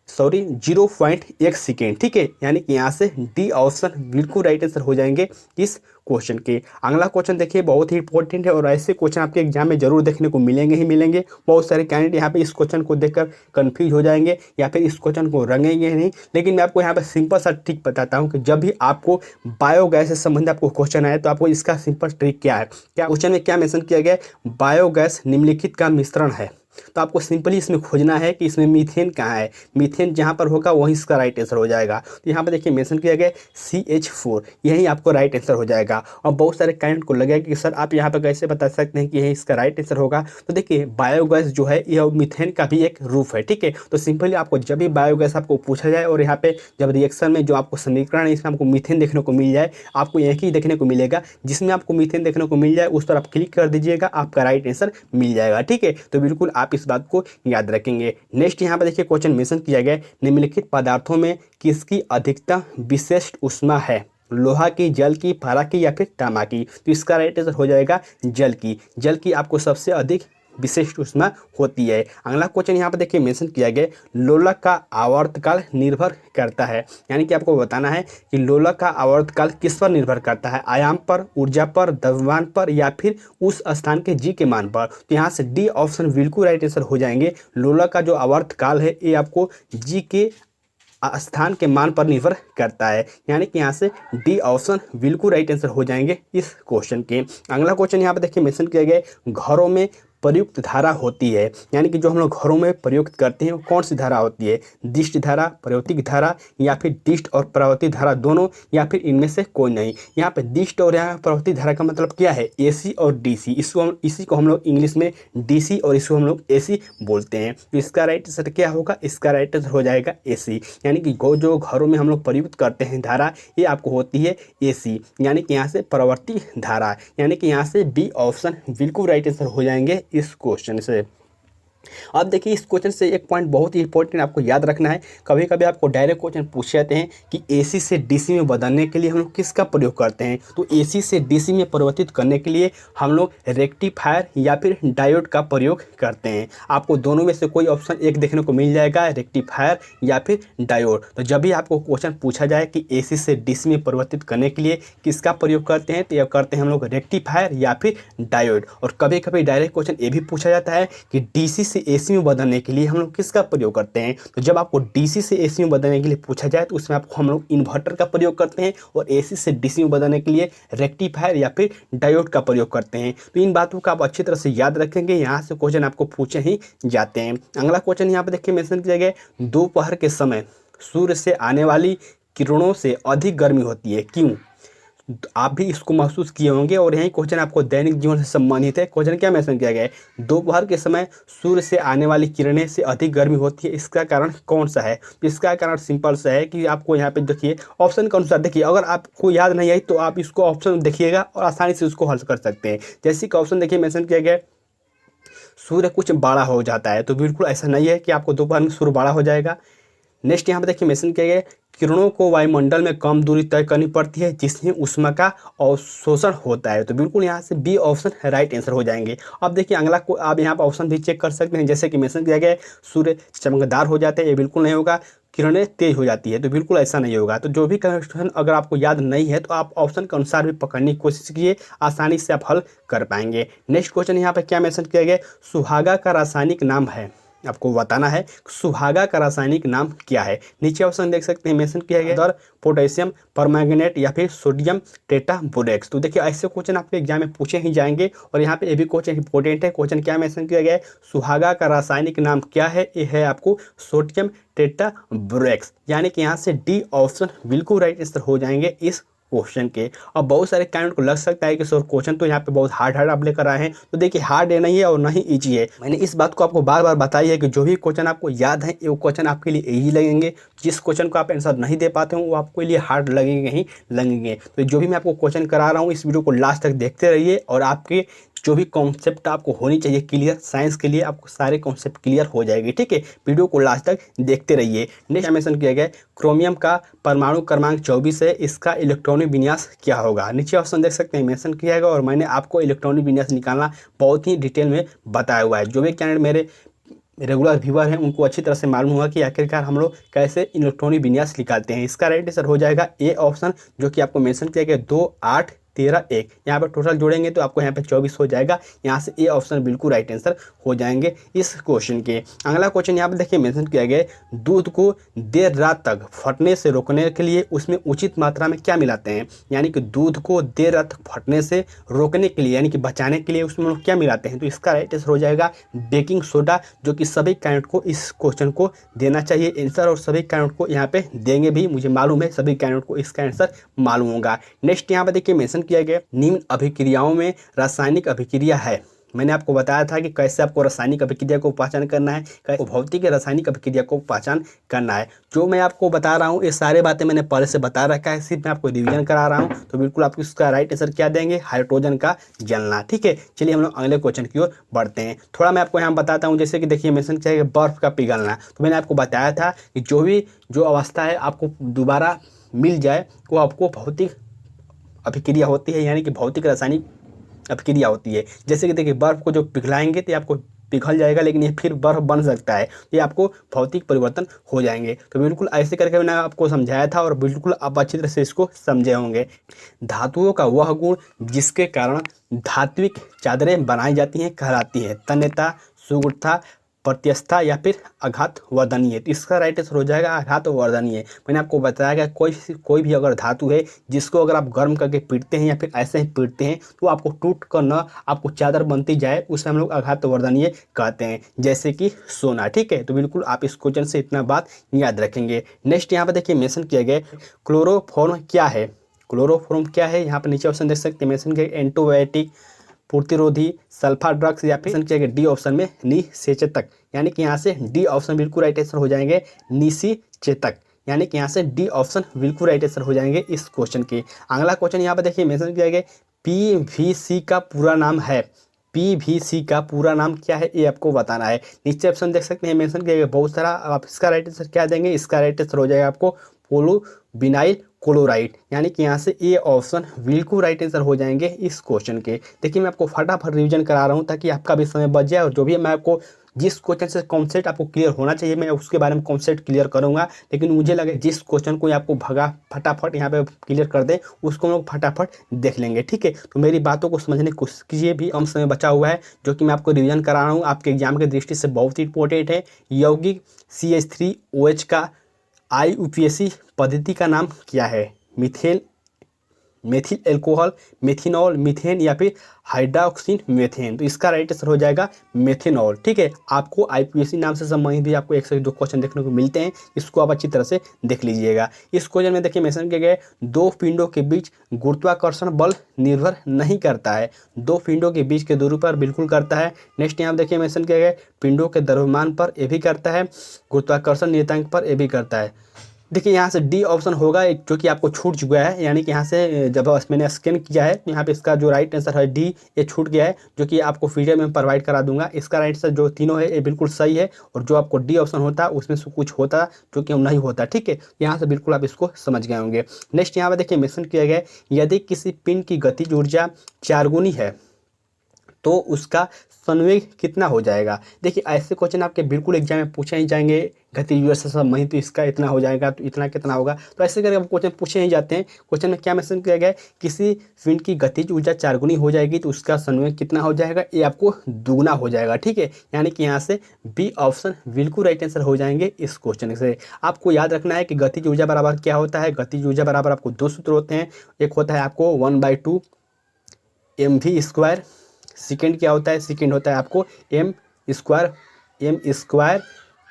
0.1 सेकेंड, ठीक है। यानी कि यहाँ से डी ऑप्शन बिल्कुल राइट आंसर हो जाएंगे इस क्वेश्चन के। अगला क्वेश्चन देखिए बहुत ही इंपॉर्टेंट है और ऐसे क्वेश्चन आपके एग्जाम में जरूर देखने को मिलेंगे ही मिलेंगे। बहुत सारे कैंडिडेट यहाँ पे इस क्वेश्चन को देखकर कंफ्यूज हो जाएंगे या फिर इस क्वेश्चन को रंगेंगे नहीं, लेकिन मैं आपको यहाँ पे सिंपल सा ट्रिक बताता हूँ कि जब भी आपको बायोगैस से संबंधित आपको क्वेश्चन आए तो आपको इसका सिंपल ट्रिक क्या है। क्या क्वेश्चन में क्या मेंशन किया गया, बायोगैस निम्नलिखित का मिश्रण है। तो आपको सिंपली इसमें खोजना है कि इसमें मीथेन कहाँ है, मीथेन जहाँ पर होगा वहीं इसका राइट आंसर हो जाएगा। तो यहाँ पर देखिए मेंशन किया गया CH4, यही आपको राइट आंसर हो जाएगा। और बहुत सारे कैंडिडेट को लगेगा कि सर आप यहाँ पर कैसे बता सकते हैं कि यही इसका राइट आंसर होगा। तो देखिए बायोगैस जो है यह मीथेन का भी एक रूप है, ठीक है। तो सिंपली आपको जब भी बायोगैस आपको पूछा जाए और यहाँ पे जब रिएक्शन में जो आपको समीकरण है इसमें आपको मीथेन देखने को मिल जाए, आपको एक ही देखने को मिलेगा जिसमें आपको मीथेन देखने को मिल जाए, उस पर आप क्लिक कर दीजिएगा, आपका राइट आंसर मिल जाएगा, ठीक है। तो बिल्कुल आप इस बात को याद रखेंगे। नेक्स्ट यहाँ पर देखिए क्वेश्चन मेंशन किया गया, निम्नलिखित पदार्थों में किसकी अधिकतम विशिष्ट ऊष्मा है, लोहा की, जल की, पारा की या फिर तांबा की। तो इसका राइट आंसर हो जाएगा जल की। जल की आपको सबसे अधिक विशिष्ट ऊष्मा होती है। अगला क्वेश्चन यहाँ पर देखिए मेंशन किया गया, लोलक का आवर्तकाल निर्भर करता है। यानी कि आपको बताना है कि लोलक का आवर्तकाल किस पर निर्भर करता है, आयाम पर, ऊर्जा पर, द्रव्यमान पर या फिर उस स्थान के जी के मान पर। तो यहाँ से डी ऑप्शन बिल्कुल राइट आंसर हो जाएंगे। लोलक का जो आवर्तकाल है ये आपको जी के स्थान के मान पर निर्भर करता है। यानी कि यहाँ से डी ऑप्शन बिल्कुल राइट आंसर हो जाएंगे इस क्वेश्चन के। अगला क्वेश्चन यहाँ पर देखिए मेंशन किया गया, घरों में प्रयुक्त धारा होती है। यानी कि जो हम लोग घरों में प्रयुक्त करते हैं वो कौन सी धारा होती है, दिष्ट धारा, प्रवर्तिक धारा या फिर दिष्ट और प्रवर्तिक धारा दोनों या फिर इनमें से कोई नहीं। यहाँ पे दिष्ट और यहाँ प्रवर्तिक धारा का मतलब क्या है, AC और DC। इसी को हम लोग इंग्लिश में DC और इसको हम लोग AC बोलते हैं। तो इसका राइट आंसर क्या होगा, इसका राइट आंसर हो जाएगा AC। यानी कि जो घरों में हम लोग प्रयुक्त करते हैं धारा ये आपको होती है AC, यानी कि यहाँ से प्रवर्तिक धारा। यानी कि यहाँ से बी ऑप्शन बिल्कुल राइट आंसर हो जाएंगे इस क्वेश्चन से। अब देखिए इस क्वेश्चन से एक पॉइंट बहुत ही इंपॉर्टेंट आपको याद रखना है। कभी कभी आपको डायरेक्ट क्वेश्चन पूछे जाते हैं कि एसी से डीसी में बदलने के लिए हम लोग किसका प्रयोग करते हैं। तो एसी से डीसी में परिवर्तित करने के लिए हम लोग रेक्टिफायर या फिर डायोड का प्रयोग करते हैं। आपको दोनों में से कोई ऑप्शन एक देखने को मिल जाएगा, रेक्टिफायर या फिर डायोड। तो जब भी आपको क्वेश्चन पूछा जाए कि एसी से डीसी में परिवर्तित करने के लिए किसका प्रयोग करते हैं, तो यह करते हैं हम लोग रेक्टिफायर या फिर डायोड। और कभी कभी डायरेक्ट क्वेश्चन ये भी पूछा जाता है कि डीसी से एसी में बदलने के लिए हम लोग किसका प्रयोग करते हैं। तो जब आपको डीसी से एसी में बदलने के लिए पूछा जाए तो उसमें आपको हम लोग इन्वर्टर का प्रयोग करते हैं, और एसी से डीसी में बदलने के लिए रेक्टिफायर या फिर डायोड का प्रयोग करते हैं। तो इन बातों को आप अच्छी तरह से याद रखेंगे, यहाँ से क्वेश्चन आपको पूछे ही जाते हैं। अगला क्वेश्चन यहाँ पे देखिए मेंशन किया गया है, दोपहर के समय सूर्य से आने वाली किरणों से अधिक गर्मी होती है, क्यों। आप भी इसको महसूस किए होंगे, और यही क्वेश्चन आपको दैनिक जीवन से संबंधित है। क्वेश्चन क्या मेंशन किया गया है, दोपहर के समय सूर्य से आने वाली किरणें से अधिक गर्मी होती है, इसका कारण कौन सा है। इसका कारण सिंपल सा है कि आपको यहाँ पे देखिए ऑप्शन के अनुसार देखिए, अगर आपको याद नहीं आई तो आप इसको ऑप्शन देखिएगा और आसानी से उसको हल कर सकते हैं। जैसे कि ऑप्शन देखिए मेंशन किया गया है, सूर्य कुछ बड़ा हो जाता है, तो बिल्कुल ऐसा नहीं है कि आपको दोपहर में सूर्य बड़ा हो जाएगा। नेक्स्ट यहाँ पे देखिए मेंशन किया गया है, किरणों को वायुमंडल में कम दूरी तय करनी पड़ती है जिससे ऊष्मा का अवशोषण होता है। तो बिल्कुल यहाँ से बी ऑप्शन राइट आंसर हो जाएंगे। अब देखिए अगला को आप यहाँ पर ऑप्शन भी चेक कर सकते हैं, जैसे कि मेंशन किया गया है, सूर्य चमकदार हो जाते हैं, ये बिल्कुल नहीं होगा। किरणें तेज हो जाती है, तो बिल्कुल ऐसा नहीं होगा। तो जो भी क्वेश्चन अगर आपको याद नहीं है तो आप ऑप्शन के अनुसार भी पकड़ने की कोशिश कीजिए, आसानी से आप हल कर पाएंगे। नेक्स्ट क्वेश्चन यहाँ पे क्या मेंशन किया गया है, सुहागा का रासायनिक नाम है, आपको बताना है सुहागा का रासायनिक नाम क्या है। नीचे ऑप्शन देख सकते हैं मेंशन किया गया है, पोटेशियम परमैंगनेट या फिर सोडियम टेट्राबोरेक्स। तो देखिए ऐसे क्वेश्चन आपके एग्जाम में पूछे ही जाएंगे, और यहाँ पे ये भी क्वेश्चन इंपॉर्टेंट है। क्वेश्चन क्या मेंशन किया गया है, सुहागा का रासायनिक नाम क्या है, ये है आपको सोडियम टेट्राबोरेक्स, यानी कि यहाँ से डी ऑप्शन बिल्कुल राइट आंसर हो जाएंगे इस क्वेश्चन के। अब बहुत सारे कैंडिडेट को लग सकता है कि सर क्वेश्चन तो यहाँ पे बहुत हार्ड आप लेकर आए हैं, तो देखिए हार्ड है नहीं है और नहीं इजी है। मैंने इस बात को आपको बार बार बताई है कि जो भी क्वेश्चन आपको याद है वो क्वेश्चन आपके लिए इजी लगेंगे, जिस क्वेश्चन को आप आंसर नहीं दे पाते हो वो आपके लिए हार्ड लगेंगे ही लगेंगे। तो जो भी मैं आपको क्वेश्चन करा रहा हूँ इस वीडियो को लास्ट तक देखते रहिए, और आपके जो भी कॉन्सेप्ट आपको होनी चाहिए क्लियर, साइंस के लिए आपको सारे कॉन्सेप्ट क्लियर हो जाएगी, ठीक है। वीडियो को लास्ट तक देखते रहिए। नेक्स्ट मेंशन किया गया है, क्रोमियम का परमाणु क्रमांक 24 है, इसका इलेक्ट्रॉनिक विन्यास क्या होगा। नीचे ऑप्शन देख सकते हैं मेंशन किया गया, और मैंने आपको इलेक्ट्रॉनिक विन्यास निकालना बहुत ही डिटेल में बताया हुआ है। जो भी कैंडिडेट मेरे रेगुलर व्यूअर हैं उनको अच्छी तरह से मालूम होगा कि आखिरकार हम लोग कैसे इलेक्ट्रॉनिक विन्यास निकालते हैं। इसका राइट आंसर हो जाएगा ए ऑप्शन, जो कि आपको मेंशन किया गया 2, 8, 13, 1। यहाँ पर टोटल जोड़ेंगे तो आपको यहाँ पे 24 हो जाएगा। यहाँ से ए ऑप्शन बिल्कुल राइट आंसर हो जाएंगे इस क्वेश्चन के। अगला क्वेश्चन यहाँ पे देखिए मेंशन किया गया है, दूध को देर रात तक फटने से रोकने के लिए उसमें उचित मात्रा में क्या मिलाते हैं। यानी कि दूध को देर रात तक फटने से रोकने के लिए यानी कि बचाने के लिए उसमें लोग क्या मिलाते हैं। तो इसका राइट आंसर हो जाएगा बेकिंग सोडा, जो कि सभी कैंडिडेट को इस क्वेश्चन को देना चाहिए आंसर, और सभी कैंडिडेट को यहाँ पे देंगे भी, मुझे मालूम है सभी कैंडिडेट को इसका आंसर मालूम होगा। नेक्स्ट यहाँ पे देखिए मेंशन किया गया, निम्न अभिक्रियाओं में रासायनिक अभिक्रिया है। मैंने आपको बताया था कि कैसे आपको रासायनिक अभिक्रिया को पहचान करना है, कैसे भौतिक रासायनिक अभिक्रिया को पहचान करना है। जो मैं आपको बता रहा हूँ ये सारे बातें मैंने पहले से बता रखा है, सिर्फ मैं आपको रिवीजन करा रहा हूँ। तो बिल्कुल आप इसका राइट आंसर क्या देंगे, हाइड्रोजन का जलना, ठीक है। चलिए हम लोग अगले क्वेश्चन की ओर बढ़ते हैं। थोड़ा मैं आपको यहाँ बताता हूँ, जैसे कि देखिए मेंशन किया है बर्फ का पिघलना। तो मैंने आपको बताया था कि जो अवस्था है आपको दोबारा मिल जाए वो आपको भौतिक अभिक्रिया होती है, यानी कि भौतिक रासायनिक अभिक्रिया होती है। जैसे कि देखिए बर्फ को जो पिघलाएंगे तो आपको पिघल जाएगा, लेकिन ये फिर बर्फ बन सकता है, ये आपको भौतिक परिवर्तन हो जाएंगे। तो बिल्कुल ऐसे करके मैंने आपको समझाया था, और बिल्कुल आप अच्छी तरह से इसको समझे होंगे। धातुओं का वह गुण जिसके कारण धात्विक चादरें बनाई जाती हैं कहलाती है तन्यता, सुगुणता, प्रत्यस्थता या फिर आघात वर्धनीय। तो इसका राइट आंसर हो जाएगा आघात वर्धनीय। मैंने आपको बताया कि कोई भी अगर धातु है जिसको अगर आप गर्म करके पीटते हैं या फिर ऐसे ही पीटते हैं तो आपको टूट कर न आपको चादर बनती जाए, उसे हम लोग आघात वर्धनीय कहते हैं, जैसे कि सोना, ठीक है। तो बिल्कुल आप इस क्वेश्चन से इतना बात याद रखेंगे। नेक्स्ट यहाँ पर देखिए मेंशन किया गया क्लोरोफॉर्म क्या है। क्लोरोफॉर्म क्या है, यहाँ पर नीचे ऑप्शन देख सकते हैं मेंशन किया एंटीबायोटिक, प्रतिरोधी, सल्फा ड्रग्स, या फिर किया गया डी ऑप्शन में निषेचक, यानी कि यहाँ से डी ऑप्शन बिल्कुल राइट आंसर हो जाएंगे निषेचक, यानी कि यहाँ से डी ऑप्शन बिल्कुल राइट आंसर हो जाएंगे इस क्वेश्चन के। अगला क्वेश्चन यहाँ पर देखिए मेंशन किया गया पीवीसी का पूरा नाम है पीवीसी का पूरा नाम क्या है ये आपको बताना है। नीचे ऑप्शन देख सकते हैं मेंशन किया गया बहुत सारा। आप इसका राइट आंसर क्या देंगे, इसका राइट आंसर हो जाएगा आपको पोलोविनाइल क्लोराइड, यानी कि यहाँ से ये ऑप्शन बिल्कुल राइट आंसर हो जाएंगे इस क्वेश्चन के। देखिए मैं आपको फटाफट रिवीजन करा रहा हूँ ताकि आपका भी समय बच जाए, और जो भी मैं आपको जिस क्वेश्चन से कॉन्सेप्ट आपको क्लियर होना चाहिए मैं उसके बारे में कॉन्सेप्ट क्लियर करूंगा, लेकिन मुझे लगे जिस क्वेश्चन को आपको भगा फटाफट यहाँ पे क्लियर कर दे उसको हम लोग फटाफट देख लेंगे, ठीक है। तो मेरी बातों को समझने की कोशिश कीजिए, भी कम समय बचा हुआ है जो कि मैं आपको रिवीजन करा रहा हूँ, आपके एग्जाम की दृष्टि से बहुत ही इंपॉर्टेंट है। यौगिक CH3OH का IUPAC पद्धति का नाम क्या है? मेथिल एल्कोहल, मेथिनॉल, मीथेन या फिर हाइड्रोक्सिन मीथेन। तो इसका राइट आंसर हो जाएगा मेथिनॉल, ठीक है। आपको IUPAC नाम से संबंधित भी आपको एक से दो क्वेश्चन देखने को मिलते हैं, इसको आप अच्छी तरह से देख लीजिएगा। इस क्वेश्चन में देखिए मेंशन किया गया है दो पिंडों के बीच गुरुत्वाकर्षण बल निर्भर नहीं करता है। दो पिंडों के बीच के दूरी पर बिल्कुल करता है। नेक्स्ट यहाँ देखिए मेंशन किया गया है पिंडों के द्रव्यमान पर ये भी करता है, गुरुत्वाकर्षण नियतांक पर ये भी करता है। देखिए यहाँ से डी ऑप्शन होगा जो कि आपको छूट चुका है, यानी कि यहाँ से जब मैंने स्कैन किया है तो यहाँ पे इसका जो राइट आंसर है डी ये छूट गया है, जो कि आपको पीडीएफ में प्रोवाइड करा दूंगा। इसका राइट आंसर जो तीनों है ये बिल्कुल सही है, और जो आपको डी ऑप्शन होता है उसमें से कुछ होता जो कि नहीं होता, ठीक है। यहाँ से बिल्कुल आप इसको समझ गए होंगे। नेक्स्ट यहाँ पर देखिए मेंशन किया गया है यदि किसी पिंड की गतिज ऊर्जा 4 गुनी है तो उसका संवेग कितना हो जाएगा। देखिए ऐसे क्वेश्चन आपके बिल्कुल एग्जाम में पूछे ही जाएंगे, गतिज ऊर्जा से संबंधित तो इसका इतना हो जाएगा तो इतना कितना होगा, तो ऐसे करके क्वेश्चन पूछे ही जाते हैं। क्वेश्चन में क्या मेंशन किया गया है किसी पिंड की गतिज ऊर्जा 4 गुनी हो जाएगी तो उसका संवेग कितना हो जाएगा, ये आपको दुगना हो जाएगा, ठीक है। यानी कि यहाँ से बी ऑप्शन बिल्कुल राइट आंसर हो जाएंगे इस क्वेश्चन से। आपको याद रखना है कि गतिज ऊर्जा बराबर क्या होता है। गतिज ऊर्जा बराबर आपको दो सूत्र होते हैं, एक होता है आपको 1/2 mv², सेकेंड क्या होता है, सेकेंड होता है आपको m²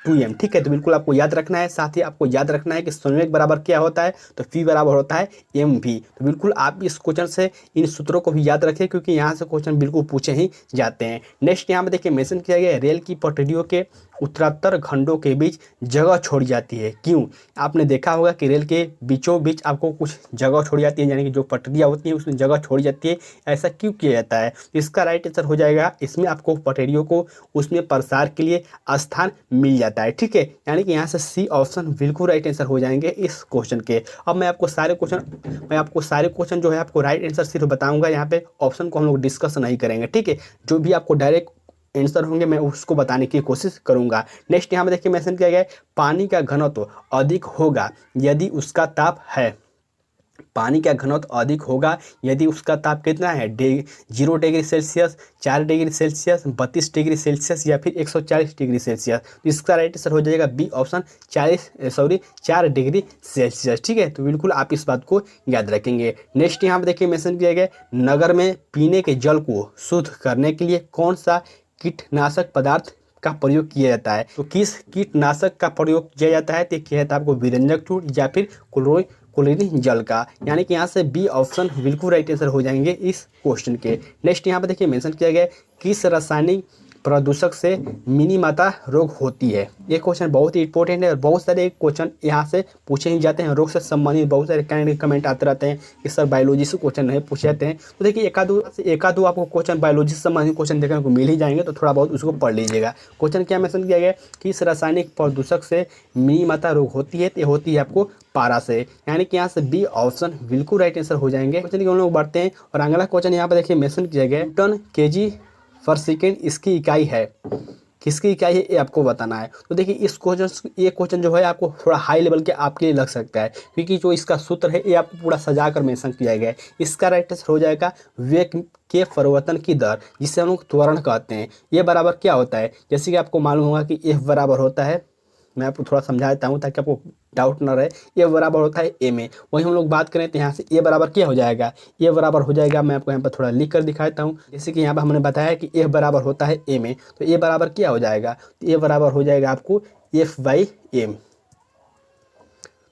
2m, ठीक है। तो बिल्कुल आपको याद रखना है। साथ ही आपको याद रखना है कि संवेग बराबर क्या होता है, तो P बराबर होता है mv। तो बिल्कुल आप इस क्वेश्चन से इन सूत्रों को भी याद रखें क्योंकि यहाँ से क्वेश्चन बिल्कुल पूछे ही जाते हैं। नेक्स्ट यहाँ पे देखिए मेंशन किया गया है रेल की पटरियों के उत्तरोत्तर खंडों के बीच जगह छोड़ी जाती है, क्यों? आपने देखा होगा कि रेल के बीचों बीच आपको कुछ जगह छोड़ी जाती है, यानी कि जो पटरियाँ होती हैं उसमें जगह छोड़ी जाती है। ऐसा क्यों किया जाता है? इसका राइट आंसर हो जाएगा इसमें आपको पटरियों को उसमें प्रसार के लिए स्थान मिल जाता है, ठीक है। यानी कि यहाँ से सी ऑप्शन बिल्कुल राइट आंसर हो जाएंगे इस क्वेश्चन के। अब मैं आपको सारे क्वेश्चन जो है आपको राइट आंसर सिर्फ बताऊंगा, यहाँ पे ऑप्शन को हम लोग डिस्कस नहीं करेंगे, ठीक है। जो भी आपको डायरेक्ट आंसर होंगे मैं उसको बताने की कोशिश करूंगा। नेक्स्ट यहाँ पे देखिए मेंशन किया गया है पानी का घनत्व अधिक होगा यदि उसका ताप है। पानी का घनत्व अधिक होगा यदि उसका ताप कितना है, 0 degree Celsius, 4 degree Celsius, 32 degree Celsius या फिर 140 डिग्री सेल्सियस। तो इसका राइट आंसर हो जाएगा बी ऑप्शन 4 डिग्री सेल्सियस, ठीक है। तो बिल्कुल आप इस बात को याद रखेंगे। नेक्स्ट यहाँ पर देखिए मेंशन किया गया नगर में पीने के जल को शुद्ध करने के लिए कौन सा कीटनाशक पदार्थ का प्रयोग किया जाता है। तो किस कीटनाशक का प्रयोग किया जाता है, तो किया जाता है आपको विरंजक चूर्ण या फिर क्लोरीन जल का। यानी कि यहाँ से बी ऑप्शन बिल्कुल राइट आंसर हो जाएंगे इस क्वेश्चन के। नेक्स्ट यहाँ पे देखिए मेंशन किया गया है किस रासायनिक प्रदूषक से मिनी माता रोग होती है। ये क्वेश्चन बहुत ही इंपॉर्टेंट है और बहुत सारे क्वेश्चन यहाँ से पूछे ही जाते हैं। रोग से संबंधित बहुत सारे कमेंट आते रहते हैं कि सर बायोलॉजी से क्वेश्चन नहीं पूछे जाते हैं। तो देखिए एक आधो आपको क्वेश्चन बायोलॉजी से संबंधित क्वेश्चन देखने को मिल ही जाएंगे, तो थोड़ा बहुत उसको पढ़ लीजिएगा। क्वेश्चन क्या मेंशन किया गया है किस रासायनिक प्रदूषक से मिनी माता रोग होती है, तो होती है आपको पारा से। यानी कि यहाँ से बी ऑप्शन बिल्कुल राइट आंसर हो जाएंगे। क्वेश्चन की हम लोग बढ़ते हैं और अगला क्वेश्चन यहाँ पर देखिए मेंशन किया गया है टन kg/सेकेंड इसकी इकाई है। किसकी इकाई है ये आपको बताना है। तो देखिए ये क्वेश्चन जो है आपको थोड़ा हाई लेवल के आपके लिए लग सकता है, क्योंकि जो इसका सूत्र है ये आपको पूरा सजा कर मेंशन किया गया है। इसका राइट आंसर हो जाएगा वेग के परिवर्तन की दर, जिसे हम लोग त्वरण कहते हैं। ये बराबर क्या होता है, जैसे कि आपको मालूम होगा कि F बराबर होता है, मैं आपको थोड़ा समझा देता हूँ ताकि आपको डाउट ना रहे। ए बराबर होता है ए में, वही हम लोग बात करें तो यहाँ से ए बराबर क्या हो जाएगा, ए बराबर हो जाएगा, मैं आपको यहाँ पर थोड़ा लिख कर दिखा देता हूँ। जैसे कि यहाँ पर हमने बताया कि ए बराबर होता है ए में, तो ए बराबर क्या हो जाएगा, तो ए बराबर हो जाएगा आपको F/m।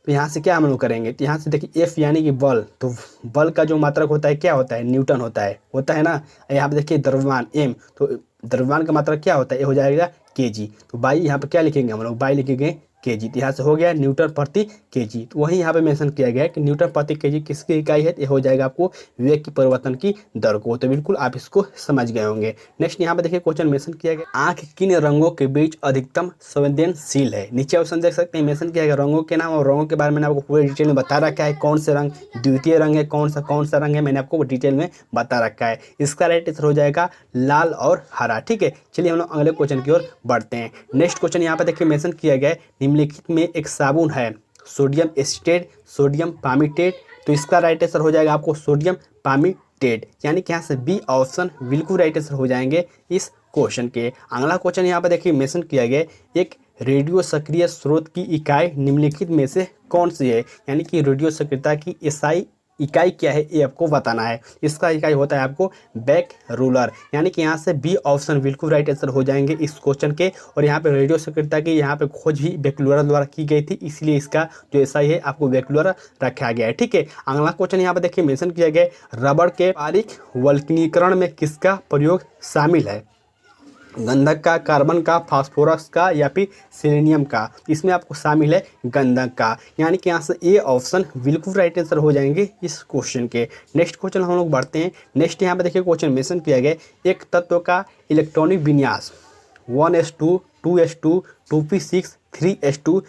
तो यहाँ से क्या हम लोग करेंगे, तो यहाँ से देखिए F यानी कि बल, तो बल का जो मात्रक होता है क्या होता है, न्यूटन होता है ना। यहाँ पे देखिए द्रव्यमान M, तो द्रव्यमान का मात्रक क्या होता है, ये हो जाएगा kg। तो बाई यहाँ पे क्या लिखेंगे हम लोग, बाई लिखेंगे केजी। तो यहाँ से हो गया न्यूटन प्रति केजी। तो वही यहाँ पे मेंशन किया गया है कि न्यूटन प्रति केजी किसकी इकाई है, ये हो जाएगा आपको वेग की परिवर्तन की दर को। तो बिल्कुल आप इसको समझ गए होंगे। नेक्स्ट यहाँ पे देखिए क्वेश्चन मेंशन किया गया, आंख किन रंगों के बीच अधिकतम संवेदनशील है। नीचे ऑप्शन देख सकते हैं, मेंशन किया गया रंगों के नाम, और रंगों के बारे में आपको पूरे डिटेल में बता रखा है। कौन से रंग द्वितीय रंग है, कौन सा रंग है, मैंने आपको डिटेल में बता रखा है। इसका राइट आंसर हो जाएगा लाल और हरा। ठीक है, चलिए हम लोग अगले क्वेश्चन की ओर बढ़ते हैं। नेक्स्ट क्वेश्चन यहाँ पे देखिए मेंशन किया गया है, निम्नलिखित में एक साबुन है सोडियम एसीटेट, सोडियम पामीटेट। तो इसका राइट आंसर हो जाएगा आपको सोडियम पामीटेट, यानी कि यहाँ से बी ऑप्शन बिल्कुल राइट आंसर हो जाएंगे इस क्वेश्चन के। अगला क्वेश्चन यहाँ पे देखिए मेंशन किया गया, एक रेडियो सक्रिय स्रोत की इकाई निम्नलिखित में से कौन सी है। यानी कि रेडियो सक्रियता की एसआई इकाई क्या है ये आपको बताना है। इसका इकाई होता है आपको बैक रूलर, यानी कि यहाँ से बी ऑप्शन बिल्कुल राइट आंसर हो जाएंगे इस क्वेश्चन के। और यहाँ पे रेडियो सक्रियता की यहाँ पे खोज भी बैकलूलर द्वारा की गई थी, इसलिए इसका जो एसआई है आपको बैकलूलर रखा गया है। ठीक है, अगला क्वेश्चन यहाँ पे देखिए मेंशन किया गया, रबड़ के बारीक वल्कनीकरण में किसका प्रयोग शामिल है। गंधक का, कार्बन का, फास्फोरस का या फिर सेलेनियम का। इसमें आपको शामिल है गंधक का, यानी कि यहाँ से ए ऑप्शन बिल्कुल राइट आंसर हो जाएंगे इस क्वेश्चन के। नेक्स्ट क्वेश्चन हम लोग बढ़ते हैं। नेक्स्ट यहाँ पे देखिए क्वेश्चन मेंशन किया गया, एक तत्व का इलेक्ट्रॉनिक विन्यास 1s2, 2s2, 2p6, 3s2,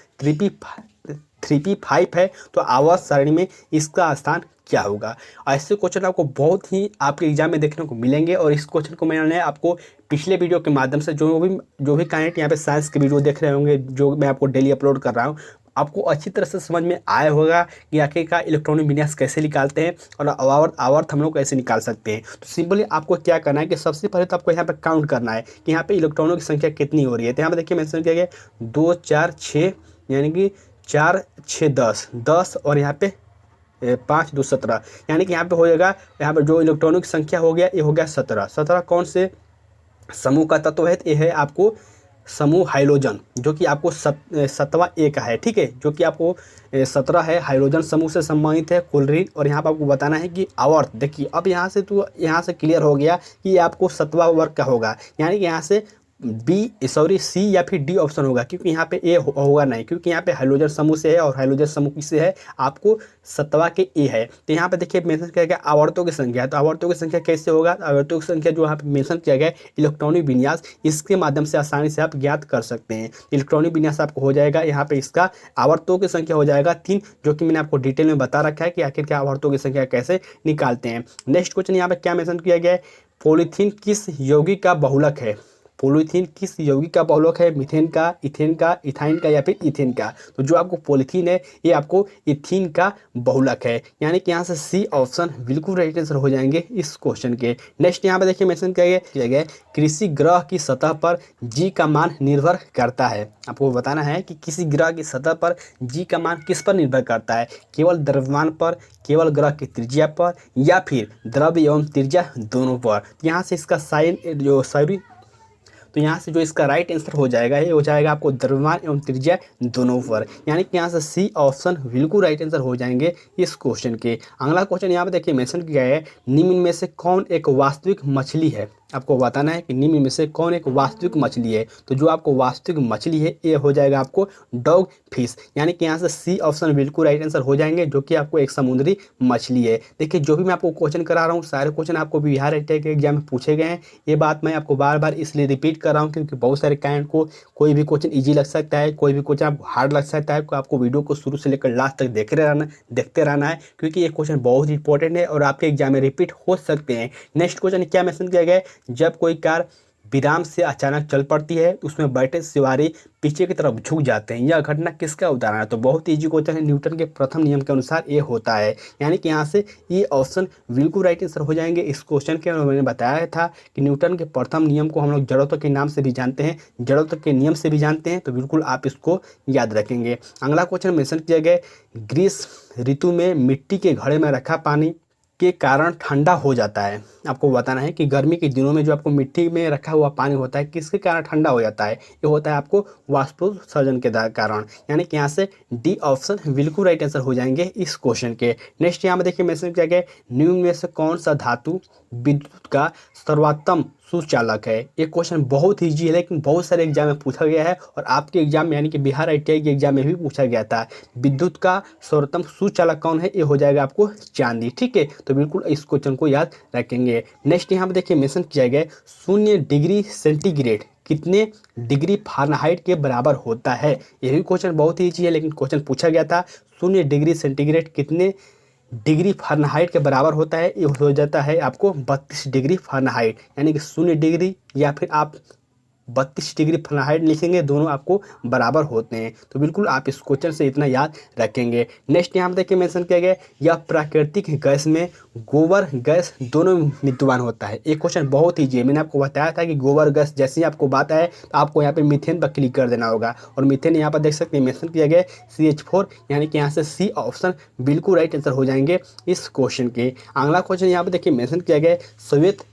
3p5 है, तो आवर्त सारणी में इसका स्थान क्या होगा। ऐसे क्वेश्चन आपको बहुत ही आपके एग्जाम में देखने को मिलेंगे। और इस क्वेश्चन को मैंने आपको पिछले वीडियो के माध्यम से जो भी कैंडिडेट यहाँ पे साइंस के वीडियो देख रहे होंगे, जो मैं आपको डेली अपलोड कर रहा हूँ, आपको अच्छी तरह से समझ में आया होगा कि आखिरकार इलेक्ट्रॉनिक विन्यास कैसे निकालते हैं और आवर्त हम लोग कैसे निकाल सकते हैं। तो सिंपली आपको क्या करना है कि सबसे पहले तो आपको यहाँ पे काउंट करना है कि यहाँ पे इलेक्ट्रॉनों की संख्या कितनी हो रही है। तो यहाँ पे देखिए मेंशन किया गया 2 4 6, यानी कि 4 6 10 और यहाँ पे 5 2 17, यानी कि यहाँ पे हो जाएगा, यहाँ पे जो इलेक्ट्रॉनों की संख्या हो गया ये हो गया 17। कौन से समूह का तत्व है, ये है आपको समूह हाइड्रोजन, जो कि आपको 7वां ए का है। ठीक है, जो कि आपको 17 है, हाइड्रोजन समूह से संबंधित है क्लोरीन। और यहाँ पर आपको बताना है कि आवर्त। देखिए अब यहाँ से क्लियर हो गया कि ये आपको 7वां वर्ग का होगा, यानी कि यहाँ से सी या फिर डी ऑप्शन होगा, क्योंकि यहाँ पे ए होगा नहीं, क्योंकि यहाँ पे हाइड्रोजन समूह से है और हाइड्रोजन समूह किससे है, आपको 7वां के ए है। तो यहाँ पे देखिए मेंशन किया गया आवर्तों की संख्या। तो आवर्तों की संख्या कैसे होगा, आवर्तों की संख्या जो यहाँ पे मेंशन किया गया इलेक्ट्रॉनिक विन्यास, इसके माध्यम से आसानी से आप ज्ञात कर सकते हैं। इलेक्ट्रॉनिक विन्यास आपको हो जाएगा, यहाँ पे इसका आवर्तों की संख्या हो जाएगा 3, जो कि मैंने आपको डिटेल में बता रखा है कि आखिर क्या आवर्तों की संख्या कैसे निकालते हैं। नेक्स्ट क्वेश्चन यहाँ पे क्या मेंशन किया गया है, पॉलीथीन किस यौगिक का बहुलक है। पॉलीथीन किस यौगिक का बहुलक है, मीथेन का, इथेन का, इथाइन का या फिर इथेन का। तो जो आपको पॉलीथीन है ये आपको इथीन का बहुलक है, यानी कि यहाँ से सी ऑप्शन बिल्कुल राइट आंसर हो जाएंगे इस क्वेश्चन के। नेक्स्ट यहाँ पे देखिए मेंशन किया गया कृषि ग्रह की सतह पर जी का मान निर्भर करता है। आपको बताना है कि किसी ग्रह की सतह पर जी का मान किस पर निर्भर करता है, केवल द्रव्यमान पर, केवल ग्रह की त्रिज्या पर, या फिर द्रव्य एवं त्रिज्या दोनों पर। यहाँ से इसका तो यहाँ से जो इसका राइट आंसर हो जाएगा ये हो जाएगा आपको द्रव्यमान एवं त्रिज्या दोनों पर, यानी कि यहाँ से सी ऑप्शन बिल्कुल राइट आंसर हो जाएंगे इस क्वेश्चन के। अगला क्वेश्चन यहाँ पे देखिए मेंशन किया है, निम्न में से कौन एक वास्तविक मछली है। आपको बताना है कि निम्न में से कौन एक वास्तविक मछली है। तो जो आपको वास्तविक मछली है ये हो जाएगा आपको डॉग फिश, यानी कि यहाँ से सी ऑप्शन बिल्कुल राइट आंसर हो जाएंगे, जो कि आपको एक समुद्री मछली है। देखिए जो भी मैं आपको क्वेश्चन करा रहा हूँ सारे क्वेश्चन आपको बिहार ITI के एग्जाम में पूछे गए हैं। ये बात मैं आपको बार बार इसलिए रिपीट कर रहा हूँ क्योंकि बहुत सारे कैंडिडेट को कोई भी क्वेश्चन ईजी लग सकता है, कोई भी क्वेश्चन आपको हार्ड लग सकता है। आपको वीडियो को शुरू से लेकर लास्ट तक देखते रहना है, क्योंकि ये क्वेश्चन बहुत ही इंपॉर्टेंट है और आपके एग्जाम में रिपीट हो सकते हैं। नेक्स्ट क्वेश्चन क्या मेंशन किया गया है, जब कोई कार विराम से अचानक चल पड़ती है उसमें बैठे सवारी पीछे की तरफ झुक जाते हैं, यह घटना किसका उदाहरण है। तो बहुत इजी क्वेश्चन है, न्यूटन के प्रथम नियम के अनुसार ये होता है, यानी कि यहाँ से ये ऑप्शन बिल्कुल राइट आंसर हो जाएंगे इस क्वेश्चन के। और मैंने बताया था कि न्यूटन के प्रथम नियम को हम लोग जड़त्व के नाम से भी जानते हैं, जड़त्व के नियम से भी जानते हैं, तो बिल्कुल आप इसको याद रखेंगे। अगला क्वेश्चन मेंशन किया गया, ग्रीष्म ऋतु में मिट्टी के घड़े में रखा पानी के कारण ठंडा हो जाता है। आपको बताना है कि गर्मी के दिनों में जो आपको मिट्टी में रखा हुआ पानी होता है किसके कारण ठंडा हो जाता है, ये होता है आपको वाष्पोत्सर्जन के कारण, यानी कि यहाँ से डी ऑप्शन बिल्कुल राइट आंसर हो जाएंगे इस क्वेश्चन के। नेक्स्ट यहाँ में देखिए मेंशन किया गया, निम्न में से कौन सा धातु विद्युत का सर्वोत्तम सुचालक है। ये क्वेश्चन बहुत ईजी है लेकिन बहुत सारे एग्जाम में पूछा गया है और आपके एग्जाम में यानी कि बिहार ITI के एग्जाम में भी पूछा गया था। विद्युत का सर्वोत्तम सुचालक कौन है, ये हो जाएगा आपको चांदी। ठीक है, तो बिल्कुल इस क्वेश्चन को याद रखेंगे। नेक्स्ट यहाँ पे देखिए मेंशन किया गया 0 डिग्री सेंटीग्रेड कितने डिग्री फ़ारेनहाइट के बराबर होता है। यह भी क्वेश्चन बहुत ही ईजी है लेकिन क्वेश्चन पूछा गया था 0 डिग्री सेंटीग्रेड कितने डिग्री फ़ारेनहाइट के बराबर होता है। ये हो जाता है आपको 32 डिग्री फ़ारेनहाइट, यानी कि 0 डिग्री या फिर आप 32 डिग्री फ़ारेनहाइट लिखेंगे, दोनों आपको बराबर होते हैं। तो बिल्कुल आप इस क्वेश्चन से इतना याद रखेंगे। नेक्स्ट यहाँ पर देखिए मेंशन किया गया यह प्राकृतिक गैस में गोबर गैस दोनों विद्यमान होता है। एक क्वेश्चन बहुत ईजी है, मैंने आपको बताया था कि गोबर गैस जैसे ही आपको बात आए तो आपको यहाँ पे मीथेन पर क्लिक कर देना होगा और मीथेन यहाँ पर देख सकते हैं मेंशन किया गया CH4, यानी कि यहाँ से सी ऑप्शन बिल्कुल राइट आंसर हो जाएंगे इस क्वेश्चन के। अगला क्वेश्चन यहाँ पर देखिए मेंशन किया गया श्वेत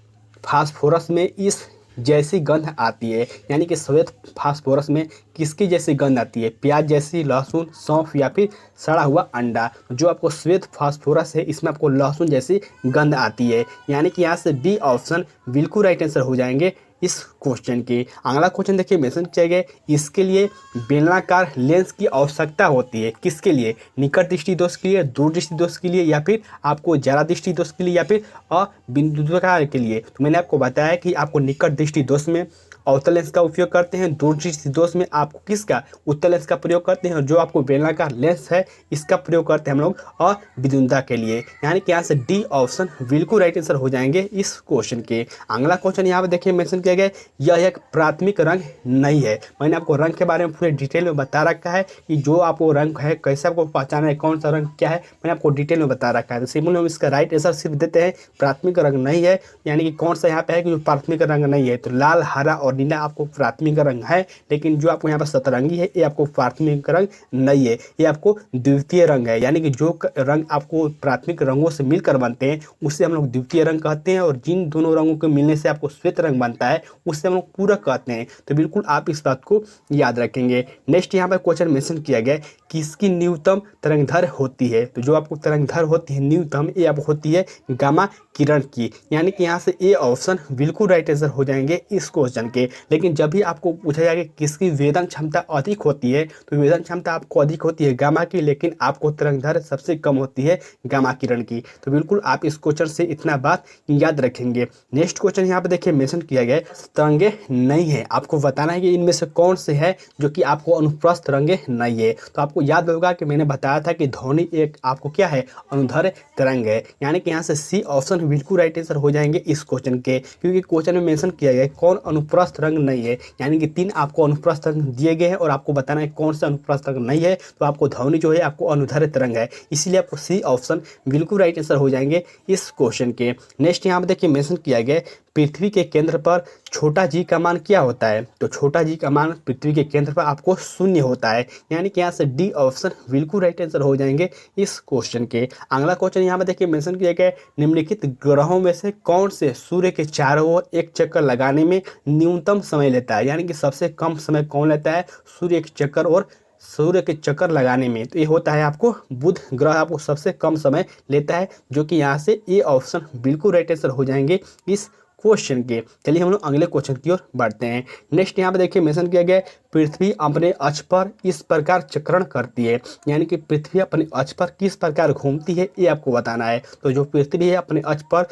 फास्फोरस में इस जैसी गंध आती है, यानी कि श्वेत फास्फोरस में किसकी जैसी गंध आती है, प्याज जैसी, लहसुन, सौंफ या फिर सड़ा हुआ अंडा। जो आपको श्वेत फास्फोरस है इसमें आपको लहसुन जैसी गंध आती है, यानी कि यहाँ से बी ऑप्शन बिल्कुल राइट आंसर हो जाएंगे इस क्वेश्चन के। अगला क्वेश्चन देखिए मेंशन किया गया इसके लिए बेलनाकार लेंस की आवश्यकता होती है, किसके लिए, निकट दृष्टि दोष के लिए, दूर दृष्टि दोष के लिए या फिर आपको जरा दृष्टि दोष के लिए या फिर अबिंदुकार के लिए। तो मैंने आपको बताया कि आपको निकट दृष्टि दोष में अवतल लेंस का उपयोग करते हैं, दूर दृष्टि दोष में आपको किसका, उत्तल लेंस का प्रयोग करते हैं, और जो आपको बेलनाकार लेंस है इसका प्रयोग करते हैं हम लोग अविद्युता के लिए, यानी कि यहाँ से डी ऑप्शन बिल्कुल राइट आंसर हो जाएंगे इस क्वेश्चन के। अगला क्वेश्चन यहाँ पे देखिए मेंशन किया गया यह एक प्राथमिक रंग नहीं है। मैंने आपको रंग के बारे में पूरे डिटेल में बता रखा है कि जो आपको रंग है कैसे आपको पहचाना है, कौन सा रंग क्या है, मैंने आपको डिटेल में बता रखा है। तो सिंपल हम इसका राइट आंसर सिर्फ देते हैं प्राथमिक रंग नहीं है, यानी कि कौन सा यहाँ पे है कि जो प्राथमिक रंग नहीं है। तो लाल, हरा और नीला आपको प्राथमिक रंग है, लेकिन जो आपको यहाँ पर सतरंगी है ये आपको प्राथमिक रंग नहीं है, ये आपको द्वितीय रंग है। यानी कि जो रंग आपको प्राथमिक रंगों से मिलकर बनते हैं उससे हम लोग द्वितीय रंग कहते हैं, और जिन दोनों रंगों के मिलने से आपको श्वेत रंग बनता है उससे हम लोग पूरक कहते हैं। तो बिल्कुल आप इस बात को याद रखेंगे। नेक्स्ट यहाँ पर क्वेश्चन मेंशन किया गया किसकी न्यूनतम तरंगधर होती है। तो जो आपको तरंगधर होती है न्यूनतम, ये आप होती है गामा किरण की, यानी कि यहाँ से ए ऑप्शन बिल्कुल राइट आंसर हो जाएंगे इस क्वेश्चन के। लेकिन जब भी आपको पूछा जाएगा किसकी वेदन क्षमता अधिक होती है, तो वेदन क्षमता आपको अधिक होती है गामा की, लेकिन आपको तरंगधर सबसे कम होती है गामा किरण की। तो बिल्कुल आप इस क्वेश्चन से इतना बात याद रखेंगे। नेक्स्ट क्वेश्चन यहाँ पे देखिए मेंशन किया गया तरंगे नहीं है, आपको बताना है कि इनमें से कौन से है जो कि आपको अनुप्रस्थ तरंगे नहीं है। तो आपको याद होगा कि मैंने बताया था कि ध्वनि एक आपको क्या है, अनुदैर्ध्य तरंग है, यानी कि यहाँ से सी ऑप्शन बिल्कुल राइट आंसर हो जाएंगे इस क्वेश्चन के, क्योंकि क्वेश्चन में मेंशन किया गया है कौन अनुप्रस्थ रंग नहीं है, यानी कि 3 आपको अनुप्रस्थ रंग दिए गए हैं और आपको बताना है कौन सा अनुप्रस्थ रंग नहीं है। तो आपको ध्वनि जो है आपको अनुदैर्ध्य तरंग है, इसीलिए आपको सी ऑप्शन बिल्कुल राइट आंसर हो जाएंगे इस क्वेश्चन के। नेक्स्ट यहाँ पे देखिए मेंशन किया गया पृथ्वी के केंद्र पर छोटा जी का मान क्या होता है। तो छोटा जी का मान पृथ्वी के केंद्र पर आपको 0 होता है, यानी कि यहाँ से डी ऑप्शन बिल्कुल राइट आंसर हो जाएंगे इस क्वेश्चन के। अगला क्वेश्चन यहाँ पे देखिए मेंशन किया गया निम्नलिखित ग्रहों में से कौन से सूर्य के चारों ओर एक चक्कर लगाने में न्यूनतम समय लेता है, यानी कि सबसे कम समय कौन लेता है सूर्य के चक्कर और सूर्य के चक्कर लगाने में। तो ये होता है आपको बुध ग्रह आपको सबसे कम समय लेता है, जो कि यहाँ से ए ऑप्शन बिल्कुल राइट आंसर हो जाएंगे इस क्वेश्चन के। चलिए हम लोग अगले क्वेश्चन की ओर बढ़ते हैं। नेक्स्ट यहाँ पे देखिए मेंशन किया गया पृथ्वी अपने अक्ष पर इस प्रकार चक्रण करती है, यानी कि पृथ्वी अपने अक्ष पर किस प्रकार घूमती है ये आपको बताना है। तो जो पृथ्वी है अपने अक्ष पर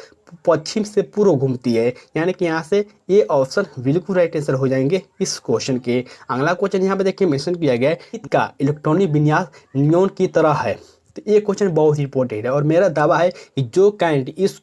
पश्चिम से पूर्व घूमती है, यानी कि यहाँ से ए ऑप्शन बिल्कुल राइट आंसर हो जाएंगे इस क्वेश्चन के। अगला क्वेश्चन यहाँ पे देखिए मेंशन किया गया है इसका इलेक्ट्रॉनिक विन्यास नियॉन की तरह है। तो ये क्वेश्चन बहुत इंपॉर्टेंट है और मेरा दावा है कि जो कैंडिडेट इस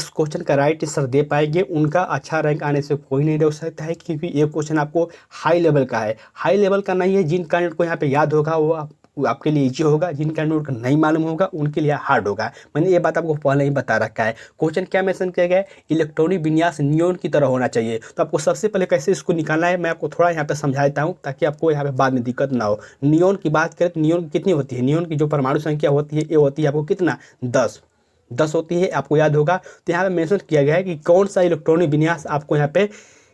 क्वेश्चन का राइट आंसर दे पाएंगे उनका अच्छा रैंक आने से कोई नहीं रोक सकता है, क्योंकि ये क्वेश्चन आपको हाई लेवल का है, हाई लेवल का नहीं है। जिन कैंडिडेट को यहाँ पे याद होगा वो आपके लिए इजी होगा, जिन कैंडिडेट को नहीं मालूम होगा उनके लिए हार्ड होगा। मैंने ये बात आपको पहले ही बता रखा है। क्वेश्चन क्या मेंशन किया गया है, इलेक्ट्रॉनिक विन्यास नियॉन की तरह होना चाहिए। तो आपको सबसे पहले कैसे इसको निकालना है मैं आपको थोड़ा यहाँ पे समझा देता हूँ, ताकि आपको यहाँ पे बाद में दिक्कत ना हो। नियॉन की बात करें तो नियॉन कितनी होती है, नियॉन की जो परमाणु संख्या होती है ये होती है आपको कितना, 10 होती है, आपको याद होगा। तो यहाँ पे मेंशन किया गया है कि कौन सा इलेक्ट्रॉनिक विन्यास आपको यहाँ पे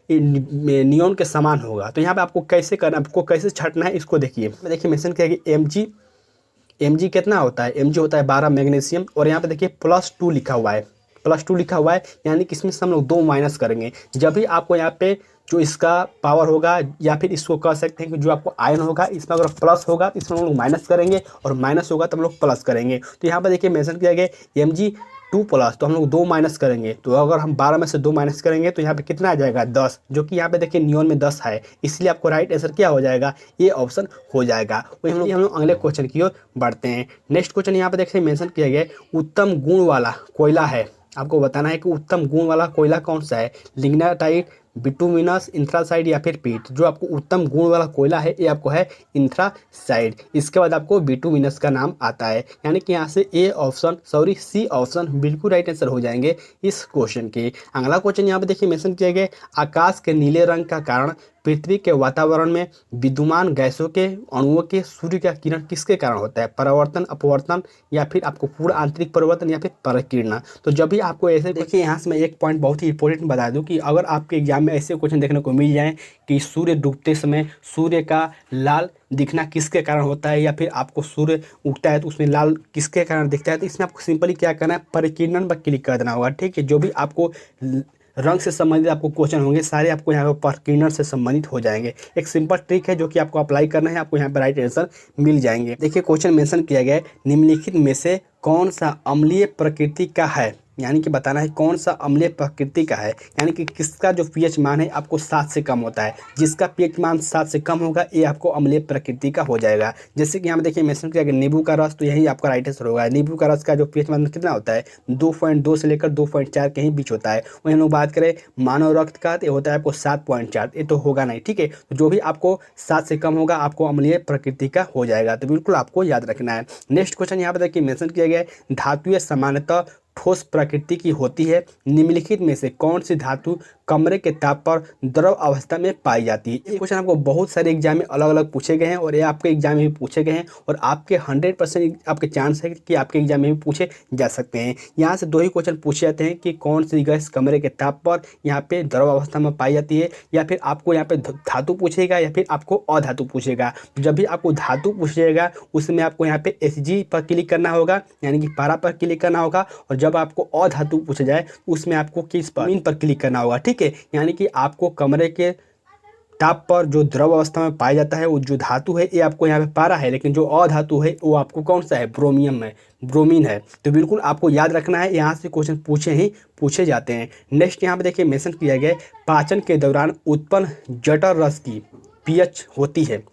नियॉन के समान होगा। तो यहाँ पे आपको कैसे करना, आपको कैसे छांटना है इसको देखिए। देखिए मेंशन किया गया Mg कितना होता है, Mg होता है 12 मैग्नीशियम, और यहाँ पे देखिए +2 लिखा हुआ है, +2 लिखा हुआ है, यानी कि इसमें से हम लोग 2 माइनस करेंगे। जब भी आपको यहाँ पे जो इसका पावर होगा, या फिर इसको कह सकते हैं कि जो आपको आयन होगा, इसमें अगर प्लस होगा तो इसमें हम लोग माइनस करेंगे, और माइनस होगा तो हम लोग प्लस करेंगे। तो यहाँ पर देखिए मेंशन किया गया Mg2+, तो हम लोग 2 माइनस करेंगे। तो अगर हम 12 में से 2 माइनस करेंगे तो यहाँ पे कितना आ जाएगा 10, जो कि यहाँ पे देखिए नियॉन में 10 है, इसलिए आपको राइट आंसर क्या हो जाएगा, ये ऑप्शन हो जाएगा। वही हम लोग अगले क्वेश्चन की ओर बढ़ते हैं। नेक्स्ट क्वेश्चन यहाँ पे देखिए मेंशन किया गया उत्तम गुण वाला कोयला है। आपको बताना है कि उत्तम गुण वाला कोयला कौन सा है, लिग्नाइट, बिटुमिनस, इंथ्रासाइड या फिर पीट। जो आपको उत्तम गुण वाला कोयला है ये आपको है इंथ्रासाइड। इसके बाद आपको बिटुमिनस का नाम आता है, यानी कि यहाँ से सी ऑप्शन बिल्कुल राइट आंसर हो जाएंगे इस क्वेश्चन के। अगला क्वेश्चन यहाँ पे देखिए मेंशन किया गया आकाश के नीले रंग का कारण पृथ्वी के वातावरण में विद्यमान गैसों के अणुओं के सूर्य का किरण किसके कारण होता है, परावर्तन, अपवर्तन, या फिर आपको पूरा आंतरिक परिवर्तन, या फिर परिकिरण। तो जब भी आपको ऐसे देखिए, यहाँ से मैं एक पॉइंट बहुत ही इंपॉर्टेंट बता दूं कि अगर आपके एग्जाम में ऐसे क्वेश्चन देखने को मिल जाए कि सूर्य डूबते समय सूर्य का लाल दिखना किसके कारण होता है, या फिर आपको सूर्य उगता है तो उसमें लाल किसके कारण दिखता है, तो इसमें आपको सिंपली क्या करना है, परिकिरण पर क्लिक कर देना होगा। ठीक है, जो भी आपको रंग से संबंधित आपको क्वेश्चन होंगे सारे आपको यहाँ पर परिकिरण से संबंधित हो जाएंगे। एक सिंपल ट्रिक है जो कि आपको अप्लाई करना है, आपको यहाँ पर राइट आंसर मिल जाएंगे। देखिए क्वेश्चन मेंशन किया गया है निम्नलिखित में से कौन सा अम्लीय प्रकृति का है, यानी कि बताना है कौन सा अम्लीय प्रकृति का है, यानी कि किसका जो पीएच मान है आपको 7 से कम होता है। जिसका पीएच मान 7 से कम होगा ये आपको अम्लीय प्रकृति का हो जाएगा। जैसे कि यहाँ देखिए मेंशन किया गया नींबू का रस, तो यही आपका राइट आंसर होगा। नींबू का रस का जो पीएच मान कितना होता है 2.2 से लेकर 2.4 के ही बीच होता है। वही हम लोग बात करें मानव रक्त का, तो ये होता है आपको 7.4, ये तो होगा नहीं। ठीक है, तो जो भी आपको 7 से कम होगा आपको अम्लीय प्रकृति का हो जाएगा, तो बिल्कुल आपको याद रखना है। नेक्स्ट क्वेश्चन यहाँ पर देखिए मेंशन किया गया है धातुएं सामान्यतः ठोस प्रकृति की होती है, निम्नलिखित में से कौन सी धातु कमरे के ताप पर द्रव अवस्था में पाई जाती है। ये क्वेश्चन आपको बहुत सारे एग्जाम में अलग अलग पूछे गए हैं, और ये आपके एग्जाम में भी पूछे गए हैं, और आपके 100% आपके चांस है कि आपके एग्जाम में भी पूछे जा सकते हैं। यहाँ से 2 ही क्वेश्चन पूछे जाते हैं कि कौन सी गैस कमरे के ताप पर यहाँ पे द्रव अवस्था में पाई जाती है, या फिर आपको यहाँ पे धातु पूछेगा, या फिर आपको अधातु पूछेगा। जब भी आपको धातु पूछेगा उसमें आपको यहाँ पे Hg पर क्लिक करना होगा, यानी कि पारा पर क्लिक करना होगा, और जब आपको अधातु पूछा जाए उसमें आपको किस पर, मीन पर क्लिक करना होगा। ठीक है, यानी कि आपको कमरे के ताप पर जो द्रव अवस्था में पाया जाता है वो जो धातु है ये आपको यहाँ पे पारा है, लेकिन जो अधातु है वो आपको कौन सा है, ब्रोमीन है। तो बिल्कुल आपको याद रखना है, यहाँ से क्वेश्चन पूछे जाते हैं। नेक्स्ट यहाँ पे देखिए मेंशन किया गया पाचन के दौरान उत्पन्न जठर रस की पीएच होती है।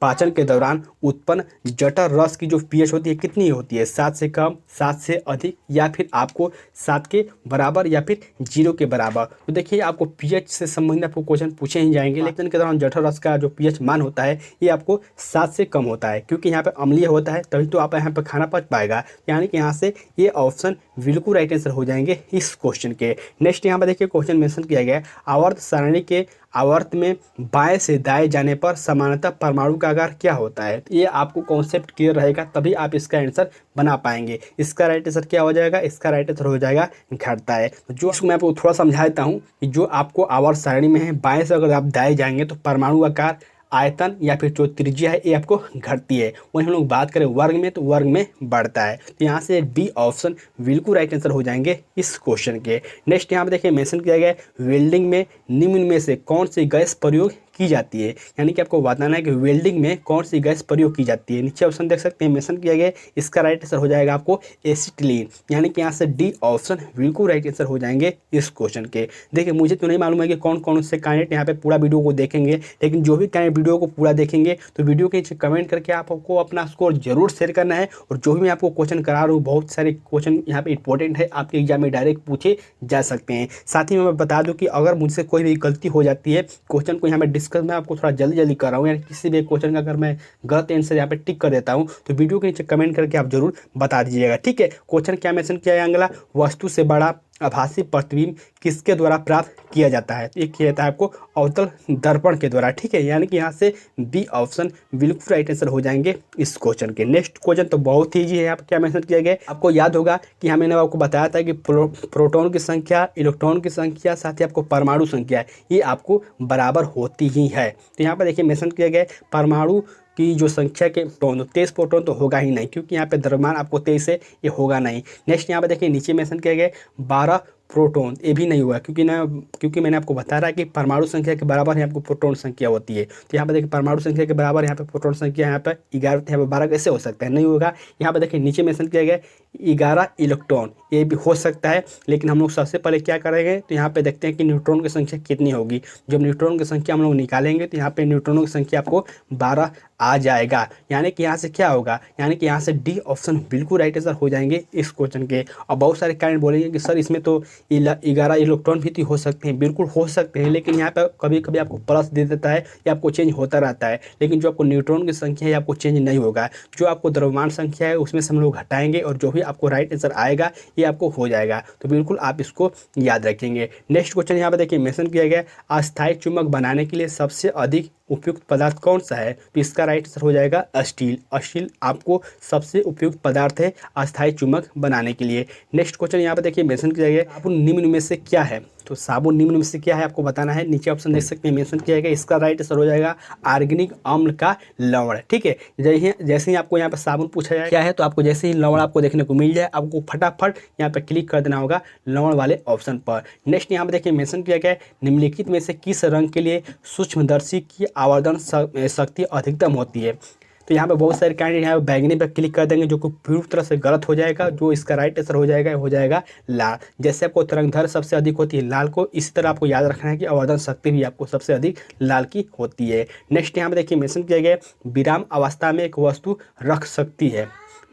पाचन के दौरान उत्पन्न जठर रस की जो पीएच होती है कितनी होती है, 7 से कम, 7 से अधिक, या फिर आपको 7 के बराबर, या फिर 0 के बराबर। तो देखिए आपको पीएच से संबंधित आपको क्वेश्चन पूछे ही जाएंगे। पाचन के दौरान जठर रस का जो पीएच मान होता है ये आपको 7 से कम होता है, क्योंकि यहाँ पे अम्लीय होता है, तभी तो आप यहाँ पर खाना पच पाएगा। यानी कि यहाँ से ये ऑप्शन बिल्कुल राइट आंसर हो जाएंगे इस क्वेश्चन के। नेक्स्ट यहाँ पर देखिए क्वेश्चन मेंशन किया गया है आवर्त सारणी के आवर्त में बाएं से दाएं जाने पर सामान्यतः परमाणु का आकार क्या होता है। ये आपको कॉन्सेप्ट क्लियर रहेगा तभी आप इसका आंसर बना पाएंगे। इसका राइट आंसर क्या हो जाएगा, इसका राइट आंसर हो जाएगा घटता है। तो जो मैं आपको थोड़ा समझा देता हूँ कि जो आपको आवर्त सारणी में है बाएं से अगर आप दाएं जाएंगे तो परमाणु आकार, आयतन या फिर जो त्रिज्या है ये आपको घटती है। वहीं हम लोग बात करें वर्ग में तो वर्ग में बढ़ता है। तो यहाँ से बी ऑप्शन बिल्कुल राइट आंसर हो जाएंगे इस क्वेश्चन के। नेक्स्ट यहाँ पे देखिए मेंशन किया गया है वेल्डिंग में निम्न में से कौन सी गैस प्रयोग की जाती है, यानी कि आपको बताना है कि वेल्डिंग में कौन सी गैस प्रयोग की जाती है। नीचे ऑप्शन देख सकते हैं मेंशन किया गया है, इसका राइट आंसर हो जाएगा आपको एसिटिलीन, यानी कि यहाँ से डी ऑप्शन बिल्कुल राइट आंसर हो जाएंगे इस क्वेश्चन के। देखिए मुझे तो नहीं मालूम है कि कौन कौन से कैंडिडेट यहाँ पे पूरा वीडियो को देखेंगे, लेकिन जो भी कैंडिडेट वीडियो को पूरा देखेंगे तो वीडियो के नीचे कमेंट करके आपको अपना स्कोर जरूर शेयर करना है। और जो भी मैं आपको क्वेश्चन करा रहा हूँ बहुत सारे क्वेश्चन यहाँ पे इंपॉर्टेंट है, आपके एग्जाम में डायरेक्ट पूछे जा सकते हैं। साथ ही मैं बता दूँ कि अगर मुझसे कोई भी गलती हो जाती है क्वेश्चन को यहाँ पे डिस्कस में आपको थोड़ा जल्दी कर रहा हूँ, यानी किसी भी क्वेश्चन का अगर मैं गलत आंसर यहाँ पे टिक कर देता हूँ तो वीडियो के नीचे कमेंट करके आप जरूर बता दीजिएगा। ठीक है, क्वेश्चन क्या मेंशन किया है अगला, वस्तु से बड़ा आभासी प्रतिबिंब किसके द्वारा प्राप्त किया जाता है। एक कहता है आपको अवतल दर्पण के द्वारा। ठीक है, यानी कि यहाँ से बी ऑप्शन बिल्कुल राइट आंसर हो जाएंगे इस क्वेश्चन के। नेक्स्ट क्वेश्चन तो बहुत ही ईजी है, यहाँ पे क्या मेंशन किया गया, आपको याद होगा कि मैंने आपको बताया था कि प्रोटॉन की संख्या, इलेक्ट्रॉन की संख्या, साथ ही आपको परमाणु संख्या ये आपको बराबर होती ही है। तो यहाँ पर देखिए मेंशन किया गया परमाणु की जो संख्या के प्रोटॉन, तो 23 प्रोटॉन तो होगा ही नहीं, क्योंकि यहाँ पे द्रव्यमान आपको 23 है, ये होगा नहीं। नेक्स्ट यहाँ पे देखिए नीचे मेंशन किया गया 12 प्रोटॉन, ये भी नहीं हुआ, क्योंकि मैंने आपको बता रहा है कि परमाणु संख्या के बराबर यहाँ पे प्रोटॉन संख्या होती है। तो यहाँ पे देखिए परमाणु संख्या के बराबर यहाँ पे प्रोटॉन संख्या यहाँ पे 11, यहाँ पे 12 कैसे हो सकता है, नहीं होगा। यहाँ पे देखिए नीचे मेंशन किया गया 11 इलेक्ट्रॉन, ये भी हो सकता है, लेकिन हम लोग सबसे पहले क्या करेंगे, तो यहाँ पे देखते हैं कि न्यूट्रॉन की संख्या कितनी होगी। जब न्यूट्रॉन की संख्या हम लोग निकालेंगे तो यहाँ पे न्यूट्रॉनों की संख्या आपको 12 आ जाएगा। यानी कि यहाँ से क्या होगा, यानी कि यहाँ से डी ऑप्शन बिल्कुल राइट आंसर हो जाएंगे इस क्वेश्चन के। और बहुत सारे कैंडिडेट बोलेंगे कि सर इसमें तो 11 इलेक्ट्रॉन भी तो हो सकते हैं, बिल्कुल हो सकते हैं, लेकिन यहाँ पर कभी कभी आपको प्लस दे देता है या आपको चेंज होता रहता है, लेकिन जो आपको न्यूट्रॉन की संख्या है आपको चेंज नहीं होगा। जो आपको द्रव्यमान संख्या है उसमें से हम लोग घटाएंगे और जो भी आपको राइट आंसर आएगा ये आपको हो जाएगा। तो बिल्कुल आप इसको याद रखेंगे। नेक्स्ट क्वेश्चन यहाँ पर देखिए मेंशन किया गया अस्थायी चुंबक बनाने के लिए सबसे अधिक उपयुक्त पदार्थ कौन सा है, तो इसका राइट आंसर हो जाएगा स्टील। स्टील आपको सबसे उपयुक्त पदार्थ है अस्थायी चुंबक बनाने के लिए। नेक्स्ट क्वेश्चन यहाँ पे देखिए मेंशन किया गया साबुन निम्न में से क्या है, तो साबुन निम्न में से क्या है आपको बताना है। नीचे ऑप्शन देख सकते हैं मेंशन किया गया, इसका राइट आंसर हो जाएगा ऑर्गेनिक अम्ल का लवण। ठीक है, जैसे ही आपको यहाँ पे साबुन पूछा जाए क्या है, तो आपको जैसे ही लवण आपको देखने को मिल जाए आपको फटाफट यहाँ पे क्लिक कर देना होगा लवण वाले ऑप्शन पर। नेक्स्ट यहाँ पे देखिए मेंशन किया गया निम्नलिखित में से किस रंग के लिए सूक्ष्मदर्शी की आवर्धन शक्ति अधिकतम होती है। तो यहाँ पे बहुत सारे कैंडिडेट यहाँ पे बैगनी पे क्लिक कर देंगे, जो कि पूरी तरह से गलत हो जाएगा। जो इसका राइट आंसर हो जाएगा लाल। जैसे आपको तरंगधर सबसे अधिक होती है लाल को, इसी तरह आपको याद रखना है कि आवर्धन शक्ति भी आपको सबसे अधिक लाल की होती है। नेक्स्ट यहाँ पे देखिए मेंशन किया गया विराम अवस्था में एक वस्तु रख सकती है,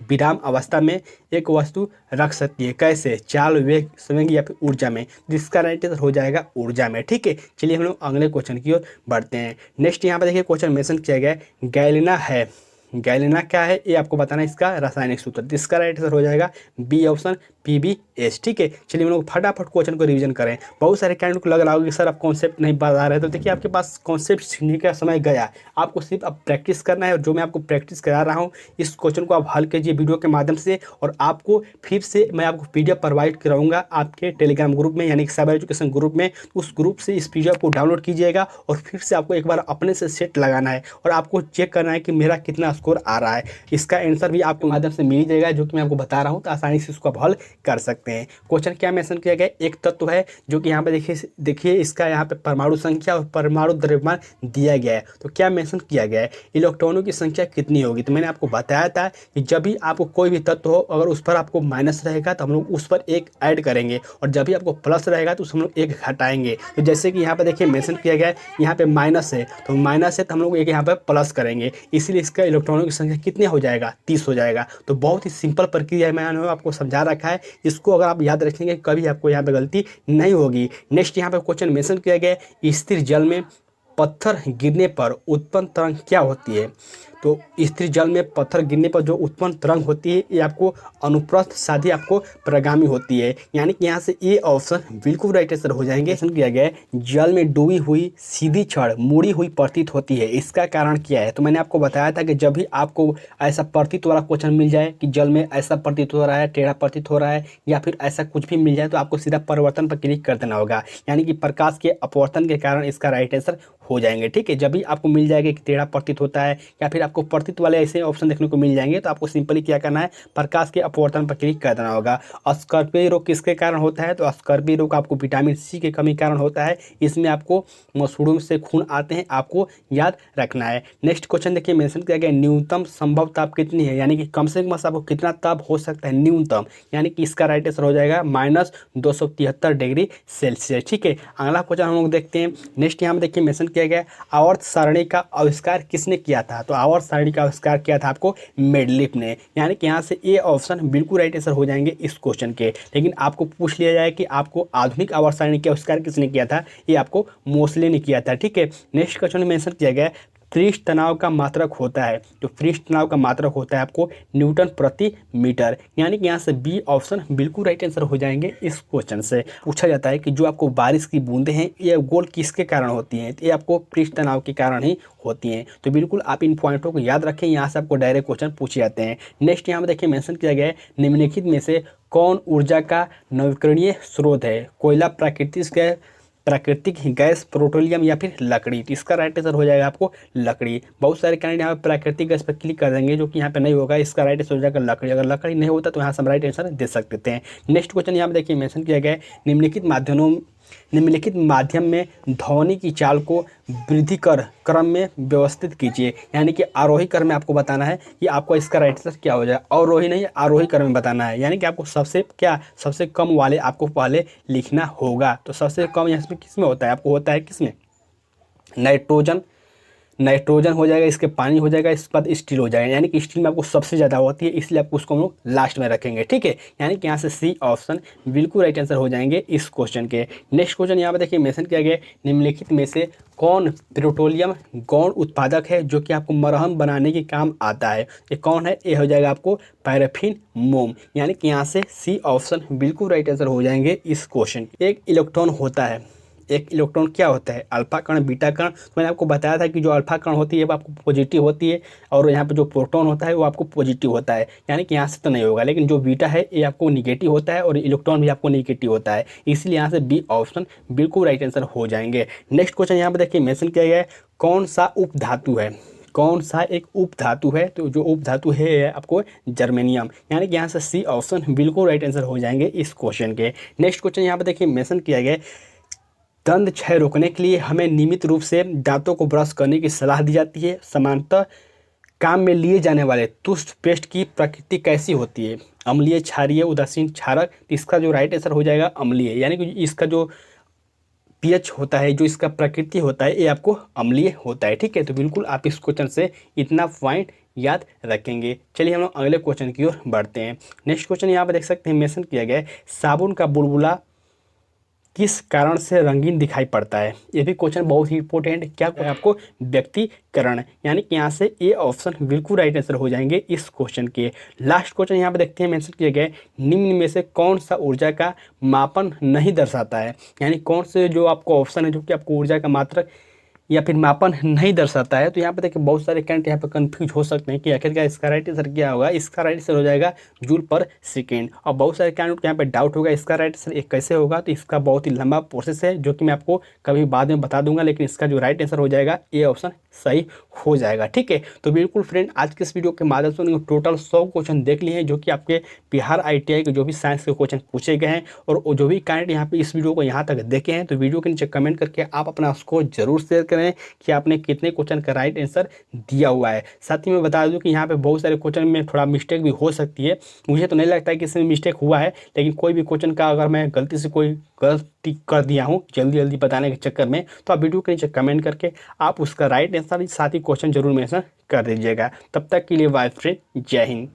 विराम अवस्था में एक वस्तु रख सकती है कैसे, चाल, वेग, संवेग या फिर ऊर्जा में, जिसका राइट आंसर हो जाएगा ऊर्जा में। ठीक है, चलिए हम लोग अगले क्वेश्चन की ओर बढ़ते हैं। नेक्स्ट यहाँ पे देखिए क्वेश्चन मेंशन किया गया है गैलेना है, गैलेना क्या है ये आपको बताना है इसका रासायनिक सूत्र, जिसका राइट आंसर हो जाएगा बी ऑप्शन PbS। ठीक है, चलिए हम लोग फटाफट क्वेश्चन को रिवीजन करें। बहुत सारे कैंडिडेट को लग रहा होगा कि सर आप कॉन्सेप्ट नहीं बता रहे, तो देखिए आपके पास कॉन्सेप्ट सीखने का समय गया, आपको सिर्फ अब प्रैक्टिस करना है। और जो मैं आपको प्रैक्टिस करा रहा हूँ इस क्वेश्चन को आप हल कीजिए वीडियो के माध्यम से, और आपको फिर से मैं आपको PDF प्रोवाइड कराऊंगा आपके टेलीग्राम ग्रुप में, यानी कि साइबर एजुकेशन ग्रुप में। उस ग्रुप से इस PDF को डाउनलोड कीजिएगा और फिर से आपको एक बार अपने से सेट लगाना है और आपको चेक करना है कि मेरा कितना स्कोर आ रहा है। इसका आंसर भी आपके माध्यम से मिल जाएगा, जो कि मैं आपको बता रहा हूँ, तो आसानी से इसको आप हल कर सकते हैं। क्वेश्चन क्या मेंशन किया गया, एक तत्व है जो कि यहाँ पे देखिए इसका यहाँ पे परमाणु संख्या और परमाणु द्रव्यमान दिया गया है। तो क्या मेंशन किया गया है, इलेक्ट्रॉनों की संख्या कितनी होगी। तो मैंने आपको बताया था कि जब भी आपको कोई भी तत्व हो, अगर उस पर आपको माइनस रहेगा तो हम लोग उस पर एक ऐड करेंगे, और जब भी आपको प्लस रहेगा तो उस हम लोग एक घटाएंगे। तो जैसे कि यहाँ पे देखिए मेंशन किया गया है यहाँ पे माइनस है, तो माइनस है तो हम लोग एक यहाँ पे प्लस करेंगे, इसीलिए इसका इलेक्ट्रॉनों की संख्या कितनी हो जाएगा, 30 हो जाएगा। तो बहुत ही सिंपल प्रक्रिया है, मैंने आपको समझा रखा है। इसको अगर आप याद रखेंगे कभी आपको यहाँ पे गलती नहीं होगी। नेक्स्ट यहाँ पे क्वेश्चन मेंशन किया गया स्थिर जल में पत्थर गिरने पर उत्पन्न तरंग क्या होती है। तो स्थिर जल में पत्थर गिरने पर जो उत्पन्न तरंग होती है ये आपको अनुप्रस्थ साधी आपको प्रगामी होती है, यानी कि यहाँ से ये ऑप्शन बिल्कुल राइट आंसर हो जाएंगे। किया गया है जल में डूबी हुई सीधी छड़ मुड़ी हुई प्रतीत होती है, इसका कारण क्या है। तो मैंने आपको बताया था कि जब भी आपको ऐसा प्रतीत वाला क्वेश्चन मिल जाए कि जल में ऐसा प्रतीत हो रहा है, टेढ़ा प्रतीत हो रहा है, या फिर ऐसा कुछ भी मिल जाए, तो आपको सीधा परिवर्तन पर क्लिक कर देना होगा, यानी कि प्रकाश के अपवर्तन के कारण इसका राइट आंसर हो जाएंगे। ठीक है, जब भी आपको मिल जाएगा कि टेढ़ा प्रतीत होता है या फिर आपको प्रतीत वाले ऐसे ऑप्शन देखने को मिल जाएंगे, तो आपको सिंपली क्या करना है, प्रकाश के अपवर्तन पर क्लिक कर देना होगा। स्कर्वी रोग किसके कारण होता है, तो स्कर्वी रोग आपको विटामिन C की कमी कारण होता है। इसमें आपको मसूड़ों से खून आते हैं, आपको याद रखना है। नेक्स्ट क्वेश्चन देखिए मेंशन किया गया न्यूनतम संभव ताप कितनी है, यानी कि कम से कम आपको कितना ताप हो सकता है न्यूनतम, यानी कि इसका राइट आंसर हो जाएगा -273 डिग्री सेल्सियस। ठीक है, अगला क्वेश्चन हम लोग देखते हैं। नेक्स्ट यहाँ में देखिए मेंशन किया गया आवर्त सारणी का आविष्कार किसने किया था। तो आवर्त सारणी का आविष्कार किया था आपको मेंडलीफ ने, यानी कि यहाँ से ये ऑप्शन बिल्कुल राइट आंसर हो जाएंगे इस क्वेश्चन के। लेकिन आपको पूछ लिया जाए कि आपको आधुनिक आवर्त सारणी का आविष्कार किसने किया था, ये आपको मोस्ले ने किया था। ठीक है, नेक्स्ट क्वेश्चन में मेंशन किया गया पृष्ठ तनाव का मात्रक होता है, तो पृष्ठ तनाव का मात्रक होता है आपको न्यूटन प्रति मीटर, यानी कि यहाँ से बी ऑप्शन बिल्कुल राइट आंसर हो जाएंगे इस क्वेश्चन से। पूछा जाता है कि जो आपको बारिश की बूंदें हैं ये गोल किसके कारण होती हैं, तो ये आपको पृष्ठ तनाव के कारण ही होती हैं। तो बिल्कुल आप इन पॉइंटों को याद रखें, यहाँ से आपको डायरेक्ट क्वेश्चन पूछे जाते हैं। नेक्स्ट यहाँ में देखिए मेंशन किया गया है निम्नलिखित में से कौन ऊर्जा का नवीकरणीय स्रोत है। कोयला, प्राकृतिक गैस, प्राकृतिक गैस, पेट्रोलियम या फिर लकड़ी। तो इसका राइट आंसर हो जाएगा आपको लकड़ी। बहुत सारे कैंडिडेट यहाँ पे प्राकृतिक गैस पर क्लिक कर देंगे, जो कि यहाँ पे नहीं होगा। इसका राइट आंसर हो जाएगा लकड़ी। अगर लकड़ी नहीं होता तो यहाँ से हम राइट आंसर दे सकते हैं। नेक्स्ट क्वेश्चन यहाँ पे देखिए मेंशन किया गया है, निम्नलिखित माध्यम में ध्वनि की चाल को वृद्धि कर क्रम में व्यवस्थित कीजिए। यानी कि आरोही क्रम में आपको बताना है कि आपको इसका राइट आंसर क्या हो जाएगा। अवरोही नहीं, आरोही क्रम में बताना है। यानी कि आपको सबसे कम वाले आपको पहले लिखना होगा। तो सबसे कम यहाँ पे किस में होता है, आपको होता है किसमें, नाइट्रोजन हो जाएगा, इसके पानी हो जाएगा, इसके बाद स्टील हो जाएगा। यानी कि स्टील में आपको सबसे ज़्यादा होती है, इसलिए आपको उसको हम लोग लास्ट में रखेंगे। ठीक है, यानी कि यहाँ से सी ऑप्शन बिल्कुल राइट आंसर हो जाएंगे इस क्वेश्चन के। नेक्स्ट क्वेश्चन यहाँ पे देखिए मेंशन किया गया है, निम्नलिखित में से कौन पेट्रोलियम गौण उत्पादक है जो कि आपको मरहम बनाने के काम आता है। ये कौन है, ये हो जाएगा आपको पैराफिन मोम। यानी कि यहाँ से सी ऑप्शन बिल्कुल राइट आंसर हो जाएंगे इस क्वेश्चन। एक इलेक्ट्रॉन होता है, एक इलेक्ट्रॉन क्या होता है, अल्फा कण, बीटा कण। तो मैंने आपको बताया था कि जो अल्फा कण होती है वो आपको पॉजिटिव होती है, और यहाँ पे जो प्रोटॉन होता है वो आपको पॉजिटिव होता है। यानी कि यहाँ से तो नहीं होगा, लेकिन जो बीटा है ये आपको निगेटिव होता है और इलेक्ट्रॉन भी आपको निगेटिव होता है, इसलिए यहाँ से बी ऑप्शन बिल्कुल राइट आंसर हो जाएंगे। नेक्स्ट क्वेश्चन यहाँ पर देखिए मेंशन किया गया है, कौन सा उपधातु है, कौन सा एक उपधातु है। तो जो उपधातु है आपको जर्मेनियम। यानी कि यहाँ से सी ऑप्शन बिल्कुल राइट आंसर हो जाएंगे इस क्वेश्चन के। नेक्स्ट क्वेश्चन यहाँ पर देखिए मेंशन किया गया है, दंत क्षय रोकने के लिए हमें नियमित रूप से दांतों को ब्रश करने की सलाह दी जाती है। सामान्यतः काम में लिए जाने वाले टूथपेस्ट की प्रकृति कैसी होती है, अम्लीय, क्षारीय, उदासीन, क्षारक। तो इसका जो राइट आंसर हो जाएगा अम्लीय। यानी कि इसका जो पीएच होता है, जो इसका प्रकृति होता है, ये आपको अम्लीय होता है। ठीक है, तो बिल्कुल आप इस क्वेश्चन से इतना पॉइंट याद रखेंगे। चलिए हम लोग अगले क्वेश्चन की ओर बढ़ते हैं। नेक्स्ट क्वेश्चन यहाँ पर देख सकते हैं मेंशन किया गया है, साबुन का बुलबुला किस कारण से रंगीन दिखाई पड़ता है। ये भी क्वेश्चन बहुत ही इंपॉर्टेंट, क्या आपको व्यक्तिकरण। यानी कि यहाँ से ए ऑप्शन बिल्कुल राइट आंसर हो जाएंगे इस क्वेश्चन के। लास्ट क्वेश्चन यहाँ पे देखते हैं मेंशन किया गया है, निम्न में से कौन सा ऊर्जा का मापन नहीं दर्शाता है। यानी कौन से जो आपको ऑप्शन है जो कि आपको ऊर्जा का मात्रक या फिर मापन नहीं दर्शाता है। तो यहाँ पे देखिए बहुत सारे कैंडिडेट यहाँ पे कंफ्यूज हो सकते हैं कि आखिरकार इसका राइट आंसर क्या होगा। इसका राइट आंसर हो जाएगा जूल पर सेकेंड। और बहुत सारे कैंडिडेट को यहाँ पे डाउट होगा इसका राइट आंसर एक कैसे होगा। तो इसका बहुत ही लंबा प्रोसेस है जो कि मैं आपको कभी बाद में बता दूंगा, लेकिन इसका जो राइट आंसर हो जाएगा ये ऑप्शन सही हो जाएगा। ठीक है, तो बिल्कुल फ्रेंड आज के इस वीडियो के माध्यम से टोटल 100 क्वेश्चन देख लिए हैं जो कि आपके बिहार ITI के जो भी साइंस के क्वेश्चन पूछे गए हैं। और जो भी कैंडिडेट यहाँ पे इस वीडियो को यहाँ तक देखे हैं तो वीडियो के नीचे कमेंट करके आप अपना स्कोर जरूर शेयर करें कि आपने कितने क्वेश्चन का राइट आंसर दिया हुआ है। साथ ही मैं बता दूं कि यहाँ पे बहुत सारे क्वेश्चन में थोड़ा मिस्टेक भी हो सकती है। मुझे तो नहीं लगता है कि इसमें मिस्टेक हुआ है, लेकिन कोई भी क्वेश्चन का अगर मैं गलती से कोई गलती कर दिया हूँ जल्दी बताने के चक्कर में, तो आप वीडियो के नीचे कमेंट करके आप उसका राइट आंसर साथ ही क्वेश्चन जरूर मेंशन कर दीजिएगा। तब तक के लिए बाय फ्रेंड, जय हिंद।